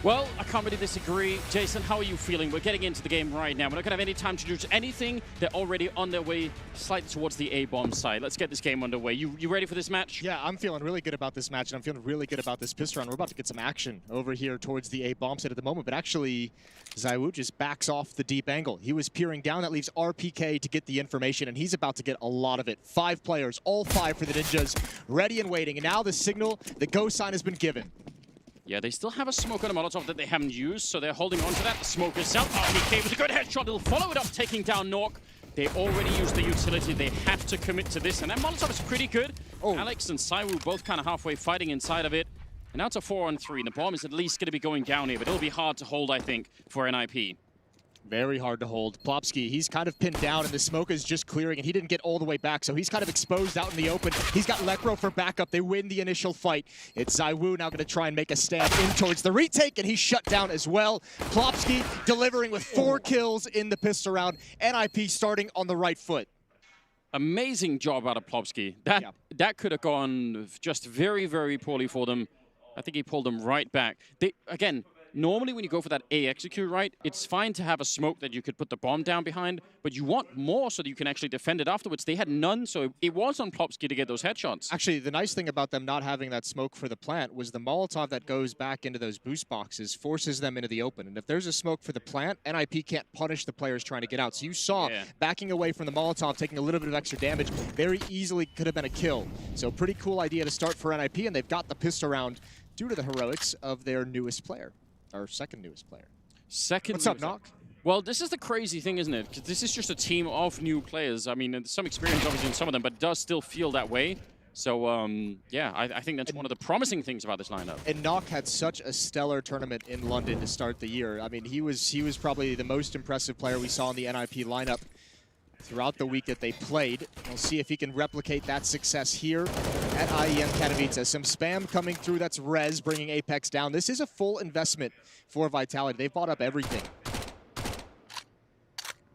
Well, I can't really disagree. Jason, how are you feeling? We're getting into the game right now. We're not going to have any time to do anything. They're already on their way slightly towards the A-bomb side. Let's get this game underway. You ready for this match? Yeah, I'm feeling really good about this match, and I'm feeling really good about this pistol round. We're about to get some action over here towards the A-bomb side at the moment, but actually, ZywOo just backs off the deep angle. He was peering down. That leaves RPK to get the information, and he's about to get a lot of it. 5 players, all 5 for the Ninjas, ready and waiting. And now the signal, the go sign has been given. Yeah, they still have a smoke and a Molotov that they haven't used, so they're holding on to that. The smoke is out. RPK with a good headshot. They'll follow it up, taking down Nork. They already used the utility. They have to commit to this, and that Molotov is pretty good. Oh. Alex and ZywOo both kind of halfway fighting inside of it. And now it's a 4-on-3. The bomb is at least going to be going down here, but it'll be hard to hold, I think, for NIP. Very hard to hold. Plopsky, he's kind of pinned down, and the smoke is just clearing, and he didn't get all the way back, so he's kind of exposed out in the open. He's got Lekro for backup. They win the initial fight. It's ZywOo now going to try and make a stand in towards the retake, and he's shut down as well. Plopsky delivering with 4 kills in the pistol round. NIP starting on the right foot. Amazing job out of Plopsky. That could have gone just very, very poorly for them. I think he pulled them right back. Again, normally when you go for that A execute, right, it's fine to have a smoke that you could put the bomb down behind, but you want more so that you can actually defend it afterwards. They had none, so it was on Plopsky to get those headshots. Actually, the nice thing about them not having that smoke for the plant was the Molotov that goes back into those boost boxes forces them into the open. And if there's a smoke for the plant, NIP can't punish the players trying to get out. So you saw backing away from the Molotov, taking a little bit of extra damage, very easily could have been a kill. So pretty cool idea to start for NIP, and they've got the pistol round due to the heroics of their newest player. Our second newest player. What's up, Knock? Well, this is the crazy thing, isn't it? 'Cause this is just a team of new players. I mean, some experience obviously in some of them, but it does still feel that way. So, yeah, I think that's one of the promising things about this lineup. And Knock had such a stellar tournament in London to start the year. I mean, he was probably the most impressive player we saw in the NIP lineup throughout the week that they played. We'll see if he can replicate that success here at IEM Katowice. Some spam coming through. That's Rez bringing Apex down. This is a full investment for Vitality. They've bought up everything.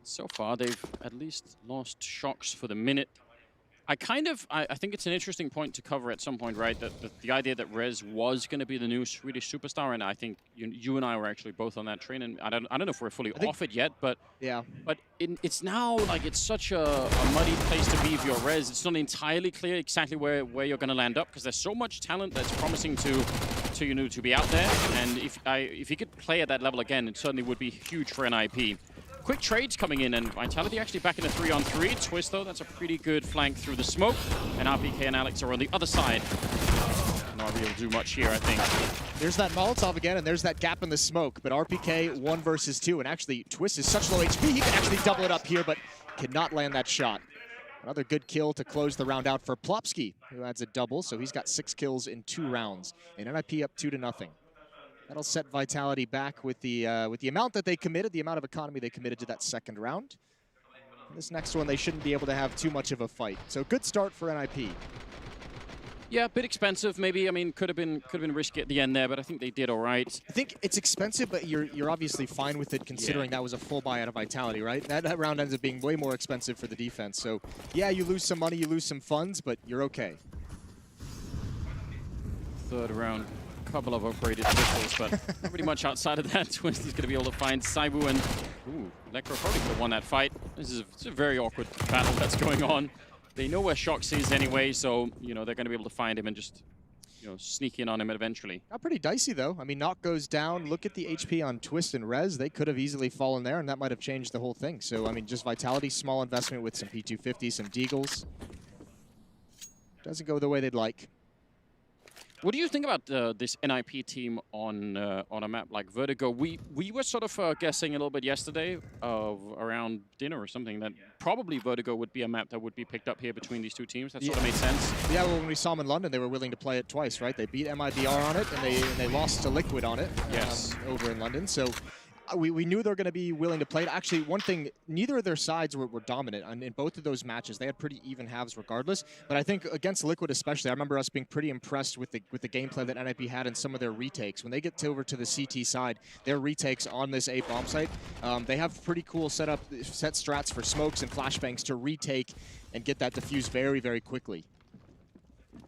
So far, they've at least lost Shocks for the minute. I think it's an interesting point to cover at some point, right? That the idea that Rez was going to be the new Swedish superstar, and I think you and I were actually both on that train, and I don't know if we're fully off it yet, but yeah. But it's now like it's such a muddy place to be if you're Rez. It's not entirely clear exactly where you're going to land up because there's so much talent that's promising to be out there, and if he could play at that level again, it certainly would be huge for NIP. Quick trades coming in, and Vitality actually back in a 3-on-3. Twist, though, that's a pretty good flank through the smoke. And RPK and Alex are on the other side. Not able to do much here, I think. There's that Molotov again, and there's that gap in the smoke. But RPK 1 versus 2, and actually, Twist is such low HP, he can actually double it up here, but cannot land that shot. Another good kill to close the round out for Plopsky, who adds a double, so he's got 6 kills in 2 rounds. And NIP up 2-0. That'll set Vitality back with the amount that they committed, the amount of economy they committed to that second round. This next one, they shouldn't be able to have too much of a fight. So good start for NIP. Yeah, a bit expensive, maybe. I mean, could have been risky at the end there, but I think they did all right. I think it's expensive, but you're obviously fine with it considering that was a full buy out of Vitality, right? That round ends up being way more expensive for the defense. So yeah, you lose some money, you lose some funds, but you're okay. Third round. Couple of upgraded pistols, but pretty much outside of that, Twist is going to be able to find ZywOo, and Lekro probably could have won that fight. It's a very awkward battle that's going on. They know where Shocks is anyway, so they're going to be able to find him and just sneak in on him eventually. Not pretty dicey though. I mean, Knock goes down. Look at the HP on Twist and Rez. They could have easily fallen there, and that might have changed the whole thing. So I mean, just Vitality, small investment with some P250, some Deagles. Doesn't go the way they'd like. What do you think about this NIP team on a map like Vertigo? We were sort of guessing a little bit yesterday around dinner or something that probably Vertigo would be a map that would be picked up here between these two teams. That sort of made sense. Yeah, well, when we saw them in London, they were willing to play it twice, right? They beat MIBR on it, and they lost to Liquid on it over in London. So we knew they were going to be willing to play it. Actually, one thing, neither of their sides were dominant in both of those matches. They had pretty even halves regardless. But I think against Liquid especially, I remember us being pretty impressed with the gameplay that NIP had in some of their retakes. When they get over to the CT side, their retakes on this A-bomb site, they have pretty cool set strats for smokes and flashbangs to retake and get that defused very, very quickly.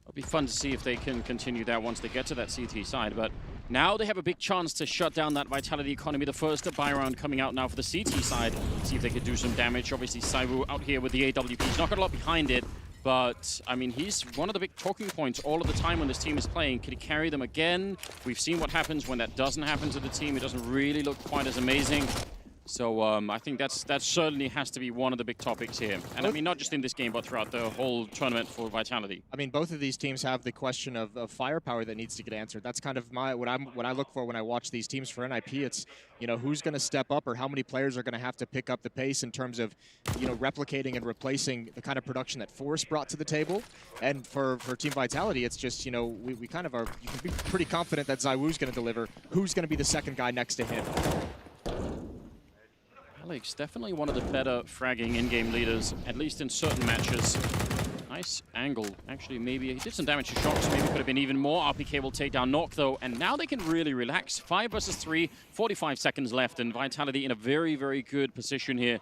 It'll be fun to see if they can continue that once they get to that CT side, but Now they have a big chance to shut down that Vitality economy. The first buy round coming out now for the CT side. See if they could do some damage. Obviously, Saiwu out here with the AWP. He's not got a lot behind it, but, I mean, he's one of the big talking points all of the time when this team is playing. Could he carry them again? We've seen what happens when that doesn't happen to the team. It doesn't really look quite as amazing. So I think that certainly has to be one of the big topics here. And I mean, not just in this game, but throughout the whole tournament for Vitality. I mean, both of these teams have the question of firepower that needs to get answered. That's kind of what I look for when I watch these teams for NIP. It's, you know, who's going to step up or how many players are going to have to pick up the pace in terms of, you know, replicating and replacing the kind of production that Force brought to the table. And for Team Vitality, it's just, you know, we kind of are, you can be pretty confident that Zywoo's going to deliver. Who's going to be the second guy next to him? Alex, definitely one of the better fragging in-game leaders, at least in certain matches. Nice angle. Actually, maybe he did some damage to Shocks. Maybe could have been even more. RPK will take down Nok, though. And now they can really relax. 5 versus 3, 45 seconds left. And Vitality in a very, very good position here.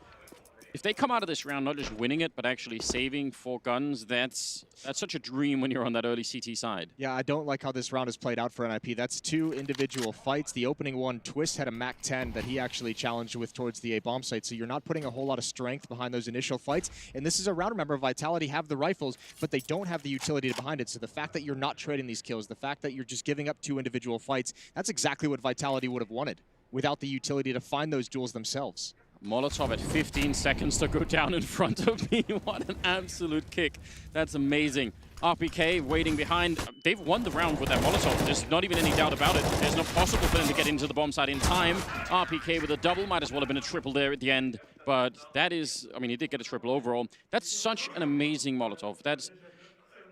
If they come out of this round not just winning it, but actually saving 4 guns, that's such a dream when you're on that early CT side. Yeah, I don't like how this round has played out for NIP. That's 2 individual fights. The opening one, Twist had a MAC 10 that he actually challenged with towards the A bomb site, so you're not putting a whole lot of strength behind those initial fights. And this is a round, remember, Vitality have the rifles, but they don't have the utility behind it. So the fact that you're not trading these kills, the fact that you're just giving up 2 individual fights, that's exactly what Vitality would have wanted without the utility to find those duels themselves. Molotov at 15 seconds to go down in front of me. What an absolute kick. That's amazing. RPK waiting behind. They've won the round with that Molotov. There's not even any doubt about it. There's no possible for them to get into the bomb site in time. RPK with a double. Might as well have been a triple there at the end. But that is, I mean, he did get a triple overall. That's such an amazing Molotov. That's,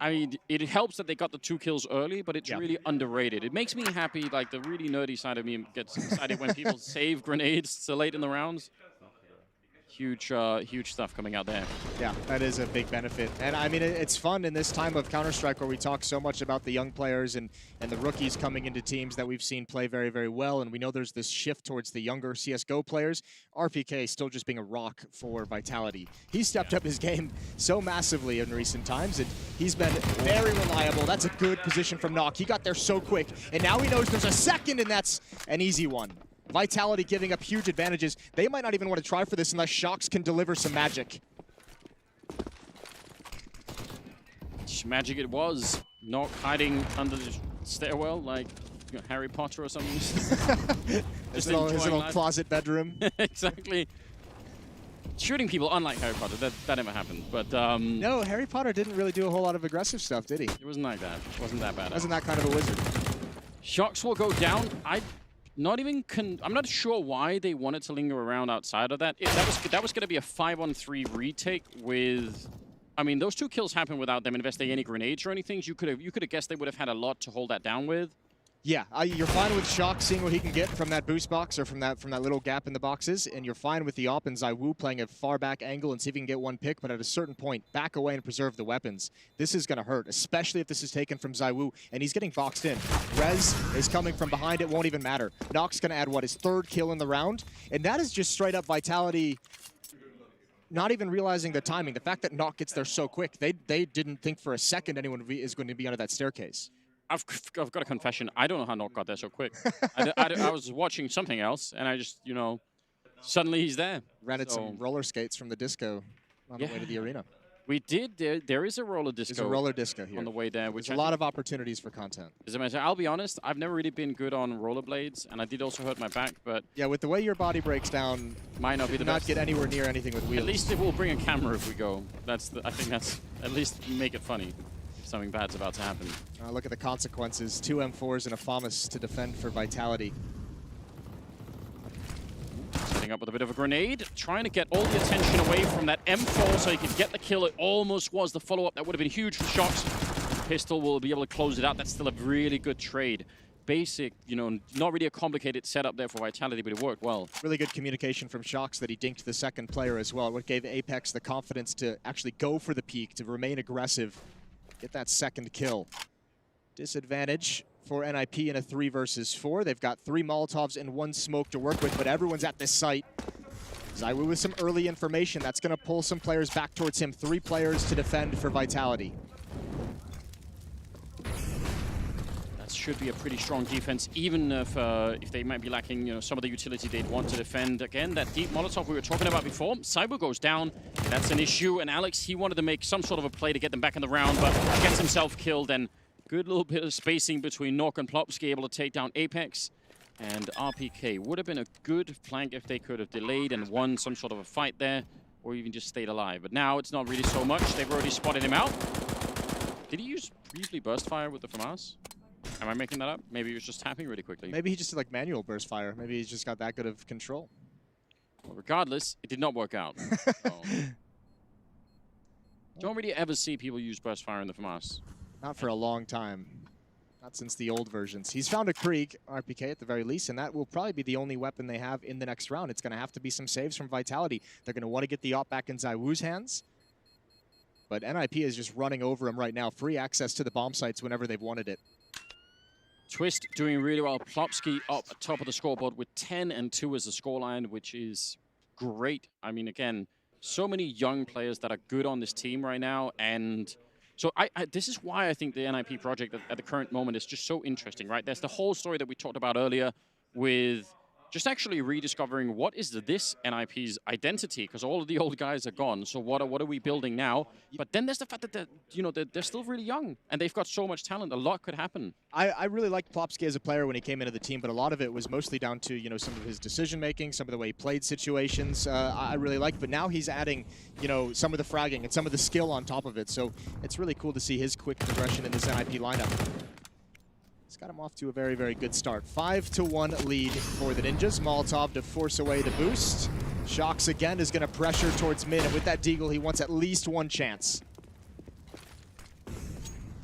I mean, it helps that they got the 2 kills early, but it's really underrated. It makes me happy, like the really nerdy side of me gets excited when people save grenades so late in the rounds. Huge, huge stuff coming out there. Yeah, that is a big benefit. And I mean, it's fun in this time of Counter-Strike where we talk so much about the young players and the rookies coming into teams that we've seen play very, very well. And we know there's this shift towards the younger CSGO players. RPK still just being a rock for Vitality. He's stepped up his game so massively in recent times, and he's been very reliable. That's a good position from Nok. He got there so quick, and now he knows there's a second, and that's an easy one. Vitality giving up huge advantages. They might not even want to try for this unless Shocks can deliver some magic. Magic it was. Not hiding under the stairwell like Harry Potter or something. his little closet bedroom. Exactly. Shooting people, unlike Harry Potter, that never happened. But no, Harry Potter didn't really do a whole lot of aggressive stuff, did he? It wasn't like that. It wasn't that bad. Wasn't that kind of a wizard. Shocks will go down. I'm not sure why they wanted to linger around outside of that. That was going to be a 5-on-3 retake with, I mean, those 2 kills happened without them investing any grenades or anything. You could have guessed they would have had a lot to hold that down with. Yeah, you're fine with Shock seeing what he can get from that boost box or from that little gap in the boxes, and you're fine with the op and Zywoo playing a far back angle and see if he can get 1 pick, but at a certain point, back away and preserve the weapons. This is going to hurt, especially if this is taken from Zywoo, and he's getting boxed in. Rez is coming from behind, it won't even matter. Nok's going to add, what, his 3rd kill in the round? And that is just straight up Vitality not even realizing the timing. The fact that Nok gets there so quick, they didn't think for a second anyone is going to be under that staircase. I've got a confession. I don't know how Nok got there so quick. I was watching something else, and I just, you know, suddenly he's there. Rented some roller skates from the disco on the way to the arena. We did. There is a roller disco. There's a roller disco here on the way there. There's a lot of opportunities for content. As I mentioned, I'll be honest, I've never really been good on rollerblades, and I did also hurt my back. But yeah, with the way your body breaks down, might not be the best. Not get anywhere near anything with wheels. At least it will bring a camera if we go. I think that's at least make it funny. Something bad's about to happen. Look at the consequences. 2 M4s and a FAMAS to defend for Vitality. Setting up with a bit of a grenade, trying to get all the attention away from that M4 so he could get the kill. It almost was the follow-up. That would have been huge for Shocks. Pistol will be able to close it out. That's still a really good trade. Basic, you know, not really a complicated setup there for Vitality, but it worked well. Really good communication from Shocks that he dinked the 2nd player as well. What gave Apex the confidence to actually go for the peak, to remain aggressive. Get that 2nd kill. Disadvantage for NIP in a 3 versus 4. They've got 3 Molotovs and 1 smoke to work with, but everyone's at this site. Zywoo with some early information. That's going to pull some players back towards him. 3 players to defend for Vitality. should be a pretty strong defense, even if they might be lacking, some of the utility they'd want to defend. Again, that deep Molotov we were talking about before. Cyber goes down. That's an issue. And Alex, he wanted to make some sort of a play to get them back in the round, but gets himself killed. And good little bit of spacing between Nork and Plopsky, able to take down Apex. And RPK would have been a good flank if they could have delayed and won some sort of a fight there, or even just stayed alive. But now it's not really so much. They've already spotted him out. Did he use briefly burst fire with the FAMAS? Am I making that up? Maybe he was just tapping really quickly. Maybe he just did like manual burst fire. Maybe he's just got that good of control. Well, regardless, it did not work out. So. Don't really ever see people use burst fire in the FAMAS. Not for a long time. Not since the old versions. He's found a Krieg, RPK at the very least, and that will probably be the only weapon they have in the next round. It's going to have to be some saves from Vitality. They're going to want to get the op back in ZywOo's hands. But NIP is just running over him right now. Free access to the bomb sites whenever they've wanted it. Twist doing really well. Plopsky up at top of the scoreboard with 10-2 as the scoreline, which is great. I mean, again, so many young players that are good on this team right now. And so this is why I think the NIP project at the current moment is just so interesting, right? There's the whole story that we talked about earlier with just actually rediscovering what is this NIP's identity, because all of the old guys are gone. So what are we building now? But then there's the fact that they're still really young and they've got so much talent. A lot could happen. I really liked Plopsky as a player when he came into the team, but a lot of it was mostly down to some of his decision making, some of the way he played situations. I really liked, but now he's adding some of the fragging and some of the skill on top of it. So it's really cool to see his quick progression in this NIP lineup. It's got him off to a very, very good start. 5-1 lead for the Ninjas. Molotov to force away the boost. Shox again is going to pressure towards mid, and with that Deagle, he wants at least one chance.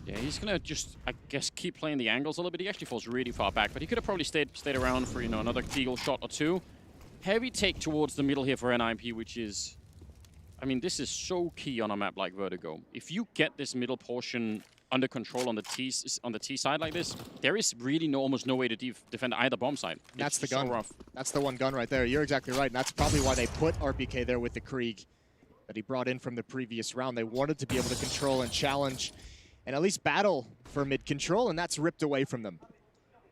Yeah, he's going to just, I guess, keep playing the angles a little bit. He actually falls really far back, but he could have probably stayed around for, another Deagle shot or two. Heavy take towards the middle here for NIP, which is, I mean, this is so key on a map like Vertigo. If you get this middle portion under control on the T side like this, there is really almost no way to defend either bomb site. That's the gun. So rough. That's the one gun right there. You're exactly right, and that's probably why they put RPK there with the Krieg that he brought in from the previous round. They wanted to be able to control and challenge and at least battle for mid control, and that's ripped away from them.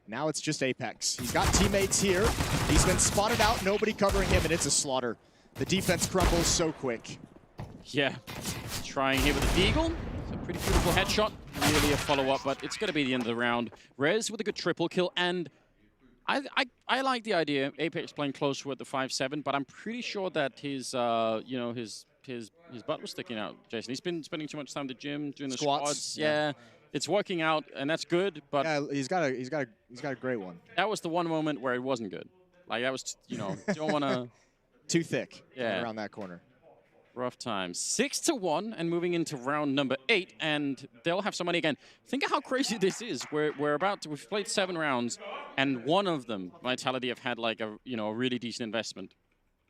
Now it's just Apex. He's got teammates here. He's been spotted out, nobody covering him, and it's a slaughter. The defense crumbles so quick. Yeah, trying here with the Deagle. It's a pretty beautiful headshot. Really a follow-up, but it's going to be the end of the round. Rez with a good triple kill, and I like the idea. Apex playing close with the 5-7, but I'm pretty sure that his butt was sticking out. Jason, he's been spending too much time at the gym doing the squats. Yeah, it's working out, and that's good. But yeah, he's got a great one. That was the one moment where it wasn't good. Like that was, don't want to. Too thick. Yeah, around that corner. Rough time. 6-1 and moving into round number 8, and they'll have some money again. Think of how crazy this is. We've played 7 rounds, and one of them, Vitality, have had like a really decent investment.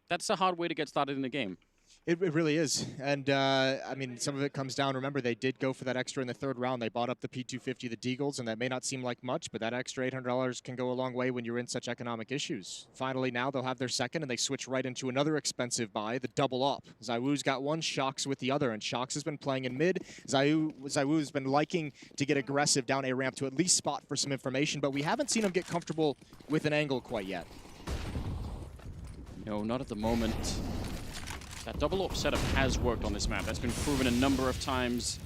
That's a hard way to get started in the game. It really is, and I mean, some of it comes down. Remember, they did go for that extra in the 3rd round. They bought up the P250, the Deagles, and that may not seem like much, but that extra $800 can go a long way when you're in such economic issues. Finally, now they'll have their 2nd, and they switch right into another expensive buy, the double up. ZywOo's got one, Shox with the other, and Shox has been playing in mid. ZywOo's been liking to get aggressive down A ramp to at least spot for some information, but we haven't seen him get comfortable with an angle quite yet. No, not at the moment. That double AWP setup has worked on this map. That's been proven a number of times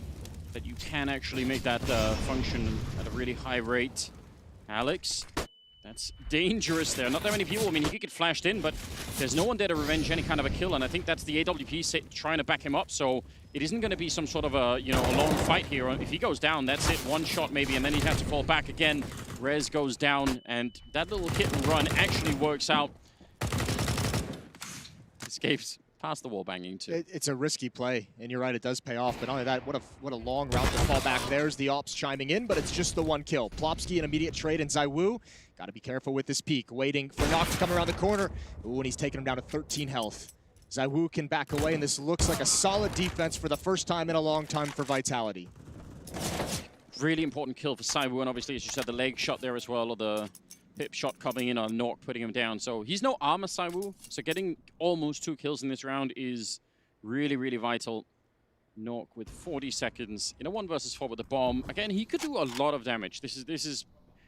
that you can actually make that function at a really high rate. Alex, that's dangerous there. Not that many people. I mean, he could get flashed in, but there's no one there to revenge any kind of a kill, and I think that's the AWP trying to back him up, so it isn't going to be some sort of a long fight here. If he goes down, that's it. One shot maybe, and then he'd have to fall back again. Rez goes down, and that little hit and run actually works out. Escapes past the wall banging too. It's a risky play, and you're right, it does pay off. But not only that, what a long route to fall back. There's the ops chiming in, but it's just the one kill. Plopsky an immediate trade, and ZywOo got to be careful with this peek, waiting for Nox to come around the corner. Ooh, and he's taking him down to 13 health. ZywOo can back away, and this looks like a solid defense for the first time in a long time for Vitality. Really important kill for ZywOo, and obviously, as you said, the leg shot there as well, or the pip shot coming in on Nork, putting him down. So he's no armor, ZywOo. So getting almost 2 kills in this round is really, really vital. Nork with 40 seconds in a 1 versus 4 with the bomb. Again, he could do a lot of damage. This is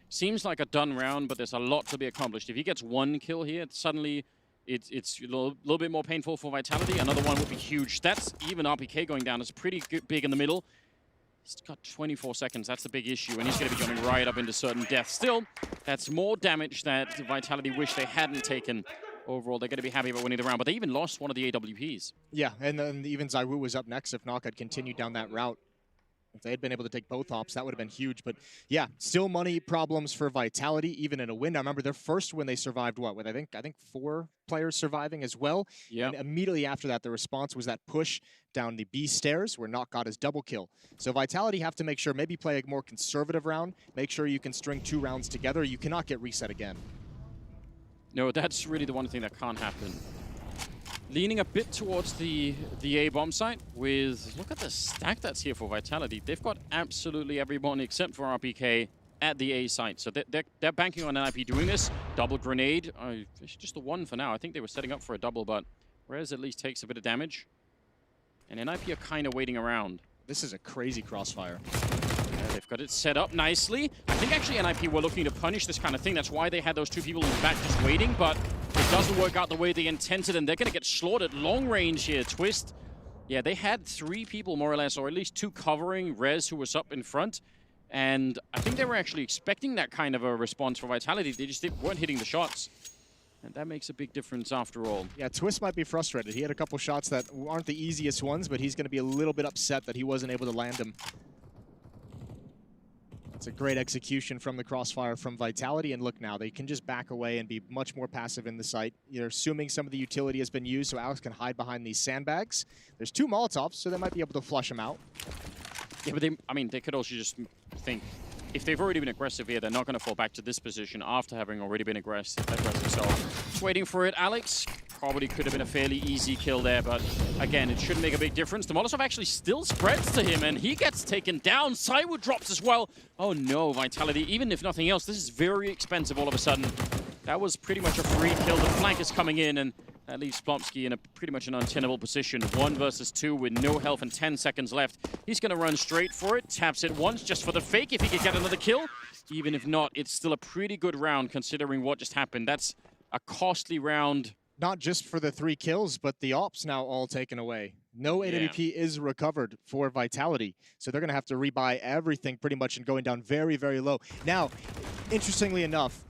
seems like a done round, but there's a lot to be accomplished. If he gets one kill here, suddenly it's a little bit more painful for Vitality. Another one would be huge. That's even RPK going down is pretty big in the middle. He's got 24 seconds. That's the big issue, and he's going to be going right up into certain death. Still, that's more damage that Vitality wish they hadn't taken. Overall, they're going to be happy about winning the round, but they even lost one of the AWPs. Yeah, and then even ZywOo was up next if Knock had continued down that route. If they had been able to take both ops, that would have been huge. But yeah, still money problems for Vitality, even in a win. I remember their first win, they survived what? With I think 4 players surviving as well. Yeah. And immediately after that, the response was that push down the B stairs where Knock got his double kill. So Vitality have to make sure, maybe play a more conservative round. Make sure you can string 2 rounds together. You cannot get reset again. No, that's really the one thing that can't happen. Leaning a bit towards the A bomb site with, look at the stack that's here for Vitality. They've got absolutely everyone except for RPK at the A site. So they're banking on NIP doing this. Double grenade, it's just the one for now. I think they were setting up for a double, but Rez at least takes a bit of damage. And NIP are kind of waiting around. This is a crazy crossfire. Yeah, they've got it set up nicely. I think actually NIP were looking to punish this kind of thing. That's why they had those 2 people in the back just waiting, but it doesn't work out the way they intended, and they're going to get slaughtered long range here. Twist. Yeah, they had 3 people more or less, or at least 2 covering Rez, who was up in front. And I think they were actually expecting that kind of a response for Vitality. They just weren't hitting the shots. And that makes a big difference after all. Yeah, Twist might be frustrated. He had a couple shots that aren't the easiest ones, but he's going to be a little bit upset that he wasn't able to land them. It's a great execution from the crossfire from Vitality, and look now, they can just back away and be much more passive in the site. You're assuming some of the utility has been used, so Alex can hide behind these sandbags. There's 2 Molotovs, so they might be able to flush them out. Yeah, but they could also just think, if they've already been aggressive here, they're not going to fall back to this position after having already been aggressive. So just waiting for it. Alex probably could have been a fairly easy kill there, but again, it shouldn't make a big difference. The Molotov actually still spreads to him, and he gets taken down. ZywOo drops as well. Oh no, Vitality, even if nothing else, this is very expensive all of a sudden. That was pretty much a free kill. The flank is coming in, and that leaves Plopsky in a pretty much an untenable position. 1 versus 2 with no health and 10 seconds left. He's going to run straight for it. Taps it once just for the fake if he could get another kill. Even if not, it's still a pretty good round considering what just happened. That's a costly round. Not just for the 3 kills, but the ops now all taken away. No AWP is recovered for Vitality, so they're going to have to rebuy everything pretty much and going down very, very low. Now, interestingly enough,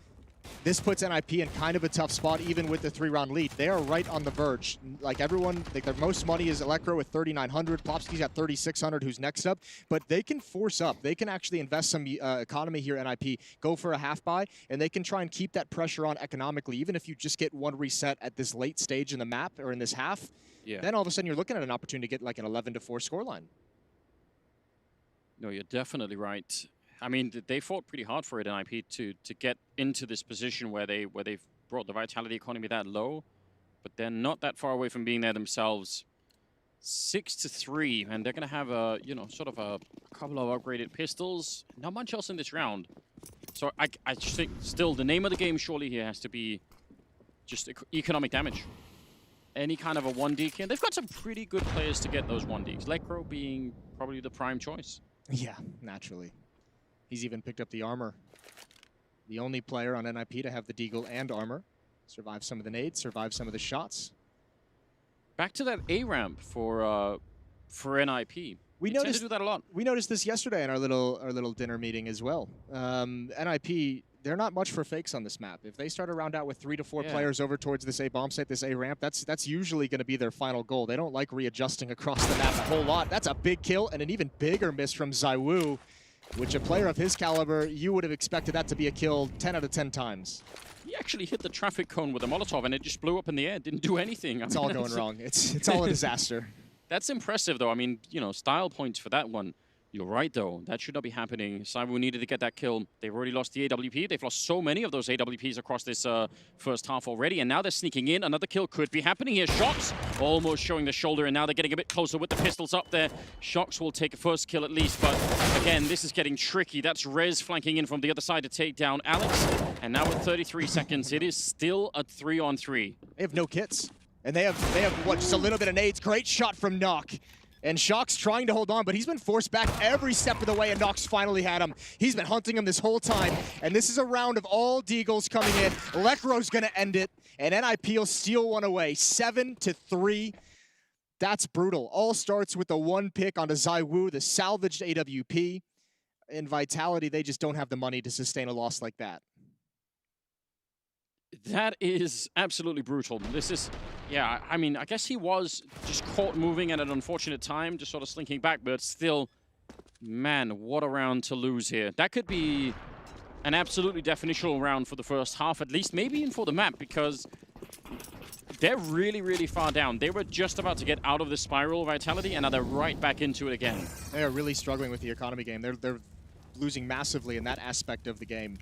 this puts NIP in kind of a tough spot, even with the 3-round lead. They are right on the verge. Like everyone, like their most money is Electro with 3,900. Plopsky's got 3,600, who's next up. But they can force up. They can actually invest some economy here, NIP, go for a half buy, and they can try and keep that pressure on economically. Even if you just get 1 reset at this late stage in the map or in this half, then all of a sudden you're looking at an opportunity to get like an 11-4 scoreline. No, you're definitely right. I mean, they fought pretty hard for it, NIP, to get into this position where they've brought the Vitality economy that low, but they're not that far away from being there themselves. 6-3, and they're going to have a, sort of a couple of upgraded pistols. Not much else in this round. So I just think still the name of the game surely here has to be just economic damage. Any kind of a 1D and they've got some pretty good players to get those 1Ds. Lekro being probably the prime choice. Yeah, naturally. He's even picked up the armor. The only player on NIP to have the deagle and armor. Survive some of the nades, survive some of the shots. Back to that A ramp for NIP. We tend to do that a lot. We noticed this yesterday in our little dinner meeting as well. NIP, they're not much for fakes on this map. If they start a round out with 3 to 4 players over towards this A bomb site, this A ramp, that's usually going to be their final goal. They don't like readjusting across the map a whole lot. That's a big kill and an even bigger miss from ZywOo, which a player of his caliber, you would have expected that to be a kill 10 out of 10 times. He actually hit the traffic cone with a Molotov and it just blew up in the air. Didn't do anything. It's all going wrong. It's all a disaster. That's impressive, though. I mean, style points for that one. You're right, though. That should not be happening. ZywOo needed to get that kill. They've already lost the AWP. They've lost so many of those AWPs across this first half already, and now they're sneaking in. Another kill could be happening here. Shox almost showing the shoulder, and now they're getting a bit closer with the pistols up there. Shox will take a first kill at least, but again, this is getting tricky. That's Rez flanking in from the other side to take down Alex, and now with 33 seconds, it is still a 3-on-3. They have no kits, and they have what, just a little bit of nades. Great shot from Knock. And Shock's trying to hold on, but he's been forced back every step of the way, and Nox finally had him. He's been hunting him this whole time, and this is a round of all Deagles coming in. Lekro's gonna end it, and NIP will steal one away, 7-3. That's brutal. All starts with the one pick onto ZywOo, the salvaged AWP. In Vitality, they just don't have the money to sustain a loss like that. That is absolutely brutal. This is, yeah, I mean, I guess he was just caught moving at an unfortunate time, just sort of slinking back, but still, man, what a round to lose here. That could be an absolutely definitional round for the first half, at least, maybe even for the map, because they're really, really far down. They were just about to get out of the spiral of Vitality, and now they're right back into it again. They are really struggling with the economy game. They're losing massively in that aspect of the game.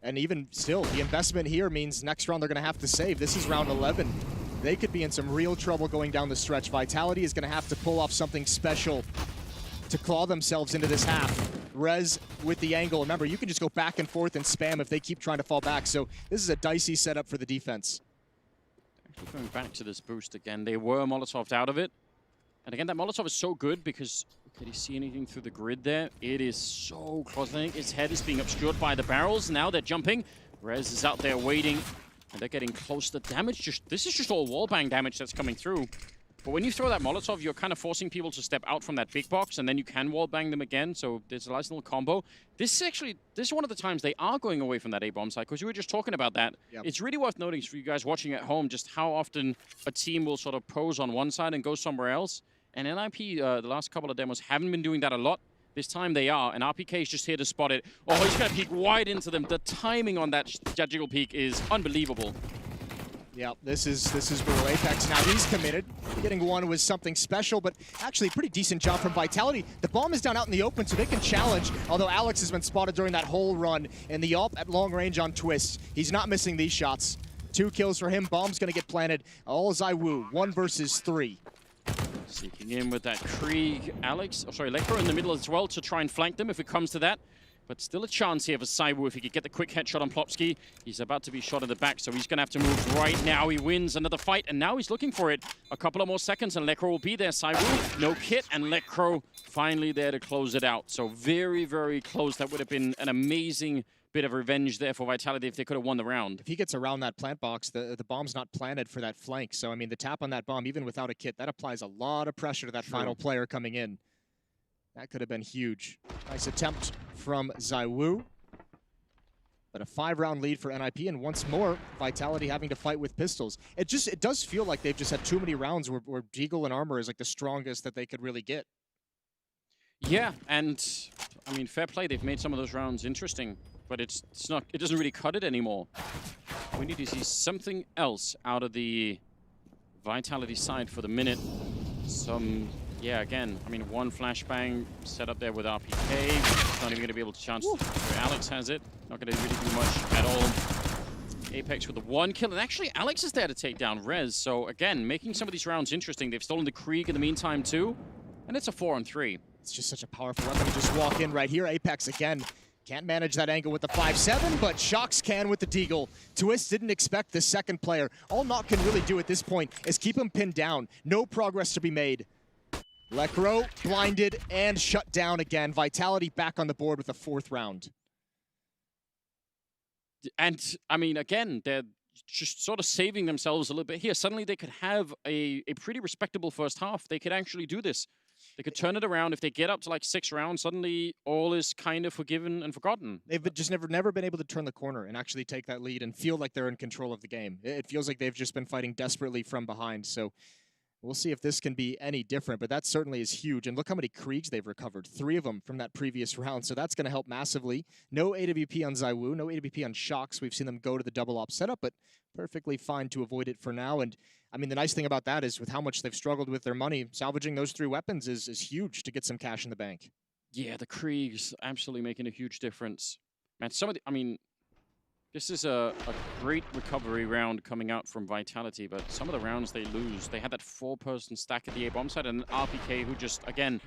And even still, the investment here means next round they're going to have to save. This is round 11. They could be in some real trouble going down the stretch. Vitality is going to have to pull off something special to claw themselves into this half. Rez with the angle. Remember, you can just go back and forth and spam if they keep trying to fall back. So this is a dicey setup for the defense. Actually going back to this boost again. They were Molotoved out of it. And again, that Molotov is so good because, did he see anything through the grid there? It is so close. I think his head is being obscured by the barrels. Now they're jumping. Rez is out there waiting, and they're getting close to damage. This is just all wallbang damage that's coming through. But when you throw that Molotov, you're kind of forcing people to step out from that big box, and then you can wallbang them again, so there's a nice little combo. This is one of the times they are going away from that A-bomb side, because you were just talking about that. Yep. It's really worth noting for you guys watching at home just how often a team will sort of pose on one side and go somewhere else. And NIP, the last couple of demos, haven't been doing that a lot. This time they are, and RPK is just here to spot it. Oh, he's going to peek wide into them. The timing on that jiggle peek is unbelievable. Yeah, this is brutal. Apex now, he's committed. Getting one was something special, but actually pretty decent job from Vitality. The bomb is down out in the open, so they can challenge, although Alex has been spotted during that whole run. And the AWP at long range on Twist. He's not missing these shots. 2 kills for him. Bomb's going to get planted. All ZywOo, 1 versus 3. Seeking in with that Krieg. Lekro in the middle as well to try and flank them if it comes to that. But still a chance here for ZywOo if he could get the quick headshot on Plopsky. He's about to be shot in the back, so he's going to have to move right now. He wins another fight, and now he's looking for it. A couple of more seconds, and Lekro will be there. ZywOo, no kit, and Lekro finally there to close it out. So very, very close. That would have been an amazing bit of revenge there for Vitality if they could have won the round. If he gets around that plant box, the bomb's not planted for that flank. So, I mean, the tap on that bomb, even without a kit, that applies a lot of pressure to that final player coming in. That could have been huge. Nice attempt from ZywOo. But a 5-round lead for NIP, and once more, Vitality having to fight with pistols. It does feel like they've just had too many rounds where Deagle and Armor is like the strongest that they could really get. Yeah, and I mean, fair play. They've made some of those rounds interesting. But it doesn't really cut it anymore. We need to see something else out of the Vitality side for the minute. Yeah, again, I mean, one flashbang set up there with RPK. Not even going to be able to chance. Alex has it. Not going to really do much at all. Apex with the 1 kill. And actually, Alex is there to take down Rez. So again, making some of these rounds interesting. They've stolen the Krieg in the meantime, too. And it's a 4-on-3. It's just such a powerful weapon to just walk in right here. Apex again. Can't manage that angle with the 5-7, but Shocks can with the Deagle. Twist didn't expect the second player. All Knock can really do at this point is keep him pinned down. No progress to be made. Lekro blinded and shut down again. Vitality back on the board with the 4th round. And, I mean, again, they're just sort of saving themselves a little bit here. Suddenly they could have a pretty respectable first half. They could actually do this. They could turn it around. If they get up to like 6 rounds, suddenly all is kind of forgiven and forgotten. They've just never been able to turn the corner and actually take that lead and feel like they're in control of the game. It feels like they've just been fighting desperately from behind. So we'll see if this can be any different, but that certainly is huge. And look how many Kriegs they've recovered. 3 of them from that previous round. So that's going to help massively. No AWP on ZywOo, no AWP on Shocks. We've seen them go to the double op setup, but perfectly fine to avoid it for now. And I mean, the nice thing about that is with how much they've struggled with their money, salvaging those 3 weapons is huge to get some cash in the bank. Yeah, the Kriegs absolutely making a huge difference. Man, I mean, this is a great recovery round coming out from Vitality, but some of the rounds they lose, they had that 4-person stack at the A-bomb side, and RPK who just, again,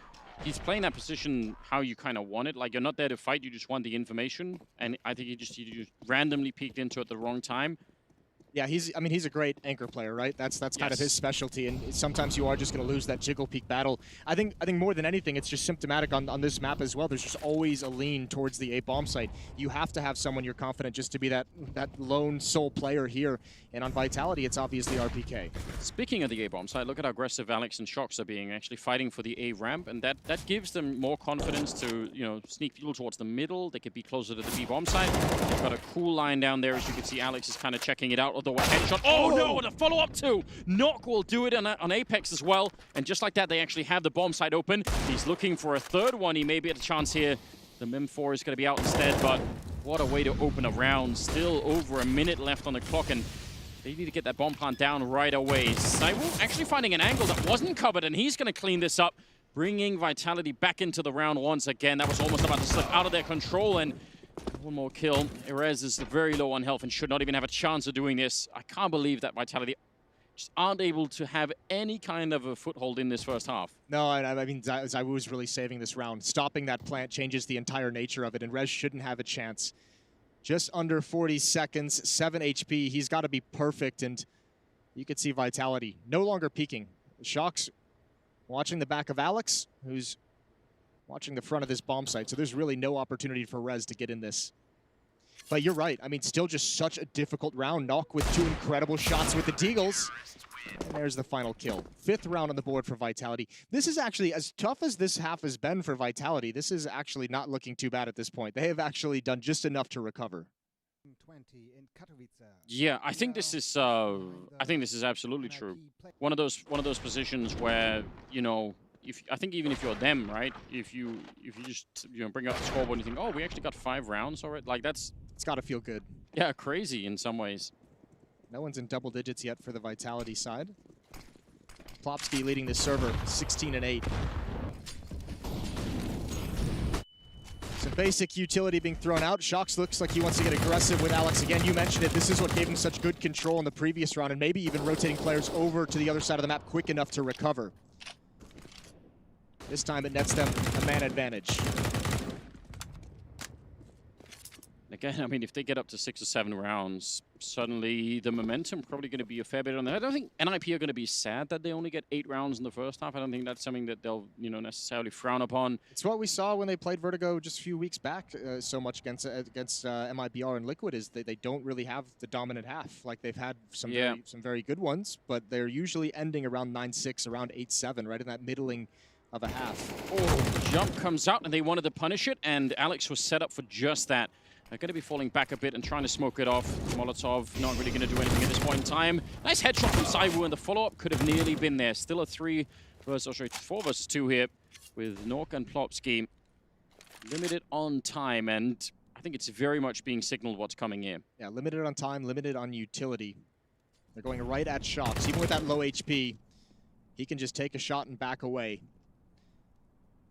he's playing that position how you kind of want it. Like, you're not there to fight, you just want the information, and I think he just randomly peeked into it at the wrong time. Yeah, I mean, he's a great anchor player, right? That's kind of his specialty, and sometimes you are just going to lose that jiggle peak battle. I think more than anything, it's just symptomatic on this map as well. There's just always a lean towards the A bomb site. You have to have someone you're confident just to be that lone sole player here, and on Vitality, it's obviously RPK. Speaking of the A bomb site, look at how aggressive Alex and Shox are being, actually fighting for the A ramp, and that gives them more confidence to, you know, sneak people towards the middle. They could be closer to the B bomb site. They've got a cool line down there, as you can see. Alex is kind of checking it out. The headshot. Oh no, and a follow-up too. Knock will do it on Apex as well. And just like that, they actually have the bomb site open. He's looking for a third one. He may be at a chance here. The Mim4 is going to be out instead, but what a way to open a round. Still over a minute left on the clock, and they need to get that bomb plant down right away. Saiwu actually finding an angle that wasn't covered, and he's going to clean this up, bringing Vitality back into the round once again. That was almost about to slip out of their control, and one more kill. Erez is very low on health and should not even have a chance of doing this. I can't believe that Vitality just aren't able to have any kind of a foothold in this first half. No, I mean, Zaiwu is really saving this round. Stopping that plant changes the entire nature of it, and Rez shouldn't have a chance. Just under 40 seconds, 7 HP. He's got to be perfect, and you could see Vitality no longer peeking. Shox watching the back of Alex, who's watching the front of this bomb site, so there's really no opportunity for Rez to get in this. But you're right. I mean, still just such a difficult round. Knock with 2 incredible shots with the Deagles. And there's the final kill. 5th round on the board for Vitality. This is actually, as tough as this half has been for Vitality, this is actually not looking too bad at this point. They have actually done just enough to recover. 20 in Katowice. Yeah, I think this is absolutely true. One of those positions where, you know, I think even if you're them, right? If you just, you know, bring up the scoreboard and you think, oh, we actually got 5 rounds already, like it's got to feel good. Yeah, crazy in some ways. No one's in double digits yet for the Vitality side. Plopsky leading the server, 16-8. Some basic utility being thrown out. Shox looks like he wants to get aggressive with Alex again. You mentioned it. This is what gave him such good control in the previous round, and maybe even rotating players over to the other side of the map quick enough to recover. This time it nets them a man advantage. Again, I mean, if they get up to 6 or 7 rounds, suddenly the momentum probably going to be a fair bit on that. I don't think NIP are going to be sad that they only get 8 rounds in the first half. I don't think that's something that they'll, you know, necessarily frown upon. It's what we saw when they played Vertigo just a few weeks back so much against MIBR and Liquid is they don't really have the dominant half. Like they've had some very good ones, but they're usually ending around 9-6, around 8-7, right in that middling of a half. Oh, jump comes out, and they wanted to punish it, and Alex was set up for just that. They're going to be falling back a bit and trying to smoke it off. Molotov not really going to do anything at this point in time. Nice headshot from Saiwu, and the follow-up could have nearly been there. Still a 4 versus 2 here with Nork and Plopsky. Limited on time, and I think it's very much being signaled what's coming here. Yeah, limited on time, limited on utility. They're going right at Shox. Even with that low HP, he can just take a shot and back away.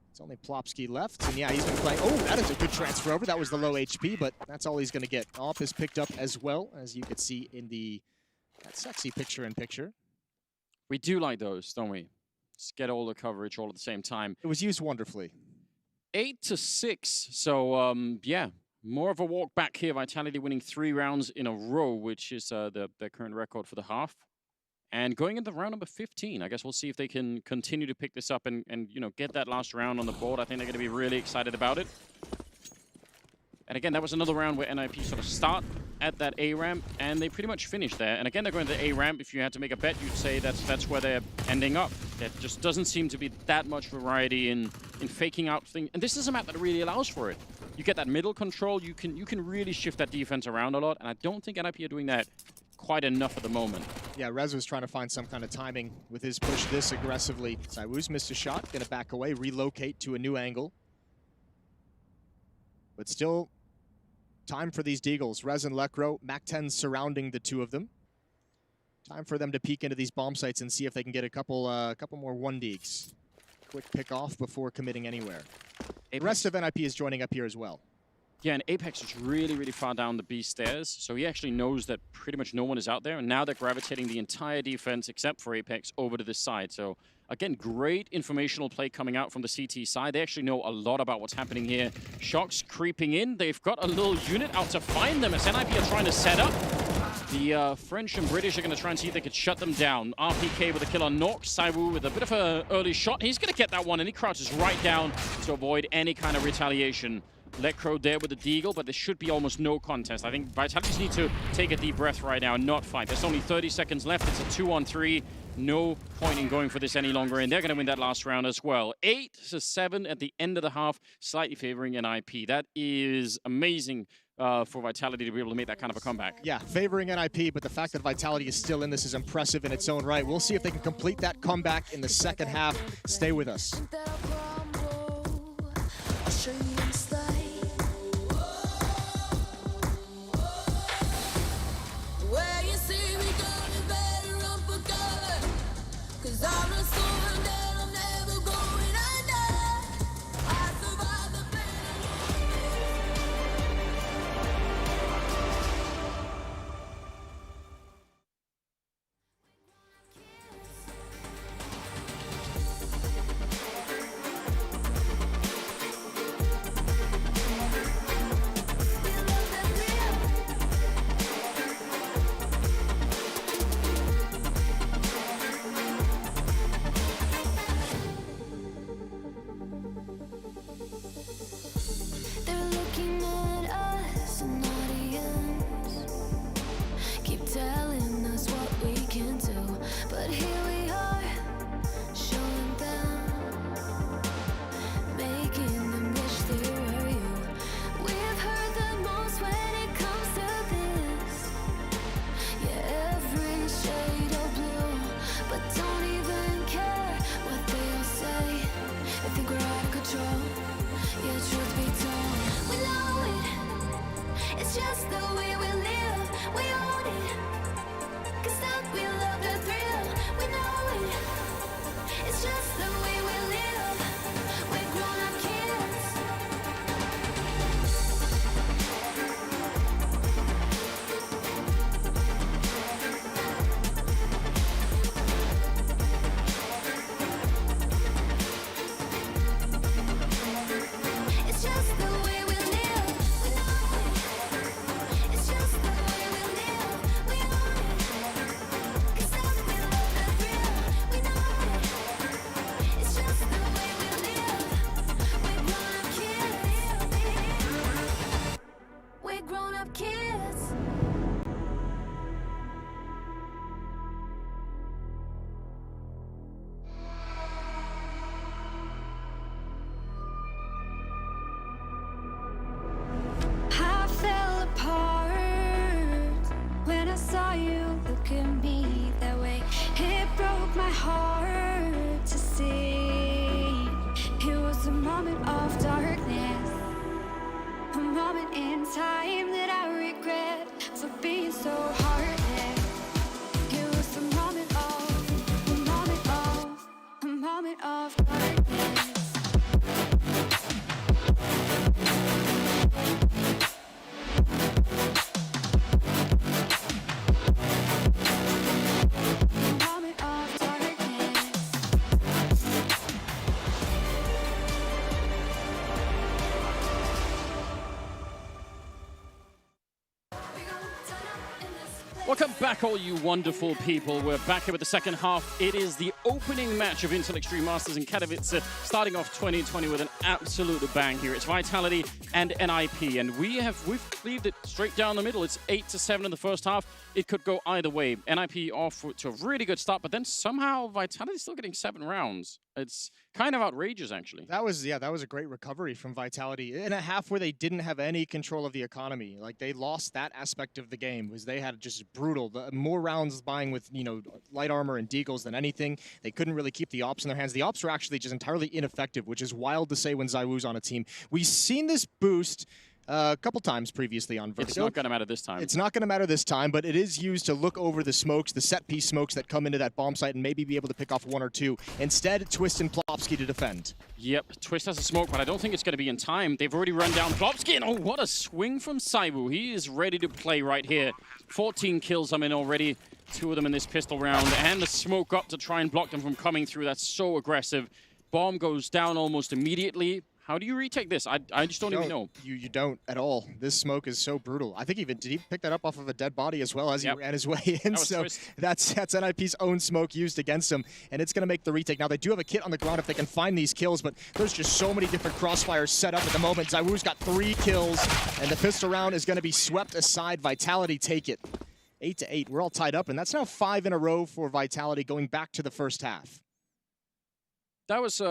It's only Plopsky left, and yeah, he's been playing. Oh, that is a good transfer over. That was the low HP, but that's all he's going to get. Op is picked up as well, as you could see in that sexy picture-in-picture. We do like those, don't we? Just get all the coverage all at the same time. It was used wonderfully. 8-6, so yeah, more of a walk back here. Vitality winning 3 rounds in a row, which is their current record for the half. And going into round number 15, I guess we'll see if they can continue to pick this up and you know, get that last round on the board. I think they're going to be really excited about it. And again, that was another round where NIP sort of start at that A ramp, and they pretty much finish there. And again, they're going to the A ramp. If you had to make a bet, you'd say that's where they're ending up. There just doesn't seem to be that much variety in faking out things. And this is a map that really allows for it. You get that middle control. You can really shift that defense around a lot. And I don't think NIP are doing that quite enough at the moment. Yeah, Rez was trying to find some kind of timing with his push this aggressively. Saiwu's missed a shot, gonna back away, relocate to a new angle. But still, time for these Deagles. Rez and Lekro, MAC-10 surrounding the 2 of them. Time for them to peek into these bomb sites and see if they can get a couple more 1-deags. Quick pick off before committing anywhere. The rest of NIP is joining up here as well. Yeah, and Apex is really, really far down the B stairs, so he actually knows that pretty much no one is out there, and now they're gravitating the entire defense, except for Apex, over to this side. So, again, great informational play coming out from the CT side. They actually know a lot about what's happening here. Shox creeping in. They've got a little unit out to find them as NIP are trying to set up. The French and British are going to try and see if they could shut them down. RPK with a kill on Nox. Saiwu with a bit of an early shot. He's going to get that one, and he crouches right down to avoid any kind of retaliation. Lecro there with the Deagle, but there should be almost no contest. I think Vitality just need to take a deep breath right now and not fight. There's only 30 seconds left. It's a 2-on-3. No point in going for this any longer, and they're going to win that last round as well. 8-7 at the end of the half, slightly favoring NIP. That is amazing for Vitality to be able to make that kind of a comeback. Yeah, favoring NIP, but the fact that Vitality is still in this is impressive in its own right. We'll see if they can complete that comeback in the second half. Stay with us. Welcome back, all you wonderful people. We're back here with the second half. It is the opening match of Intel Extreme Masters in Katowice, starting off 2020 with an absolute bang here. It's Vitality and NIP, and we've cleaved it straight down the middle. It's 8-7 in the first half. It could go either way. NIP off to a really good start, but then somehow Vitality's still getting 7 rounds. It's kind of outrageous, actually. That was a great recovery from Vitality in a half where they didn't have any control of the economy. Like, they lost that aspect of the game, was they had just brutal, more rounds buying with, you know, light armor and deagles than anything. They couldn't really keep the ops in their hands. The ops were actually just entirely ineffective, which is wild to say when Zywoo's on a team. We've seen this boost a couple times previously on Vertigo. It's not going to matter this time. It's not going to matter this time, but it is used to look over the smokes, the set-piece smokes that come into that bomb site and maybe be able to pick off 1 or 2. Instead, Twist and Plopsky to defend. Yep, Twist has a smoke, but I don't think it's going to be in time. They've already run down Plopsky, and oh, what a swing from Zywoo. He is ready to play right here. 14 kills, I mean, already. 2 of them in this pistol round, and the smoke up to try and block them from coming through. That's so aggressive. Bomb goes down almost immediately. How do you retake this? I just don't even know. You don't at all. This smoke is so brutal. I think even did he pick that up off of a dead body as well as he ran his way in. So that's NIP's own smoke used against him, and it's going to make the retake. Now they do have a kit on the ground if they can find these kills, but there's just so many different crossfires set up at the moment. ZywOo's got 3 kills, and the pistol round is going to be swept aside. Vitality take it. 8-8. We're all tied up, and that's now 5 in a row for Vitality going back to the first half. That was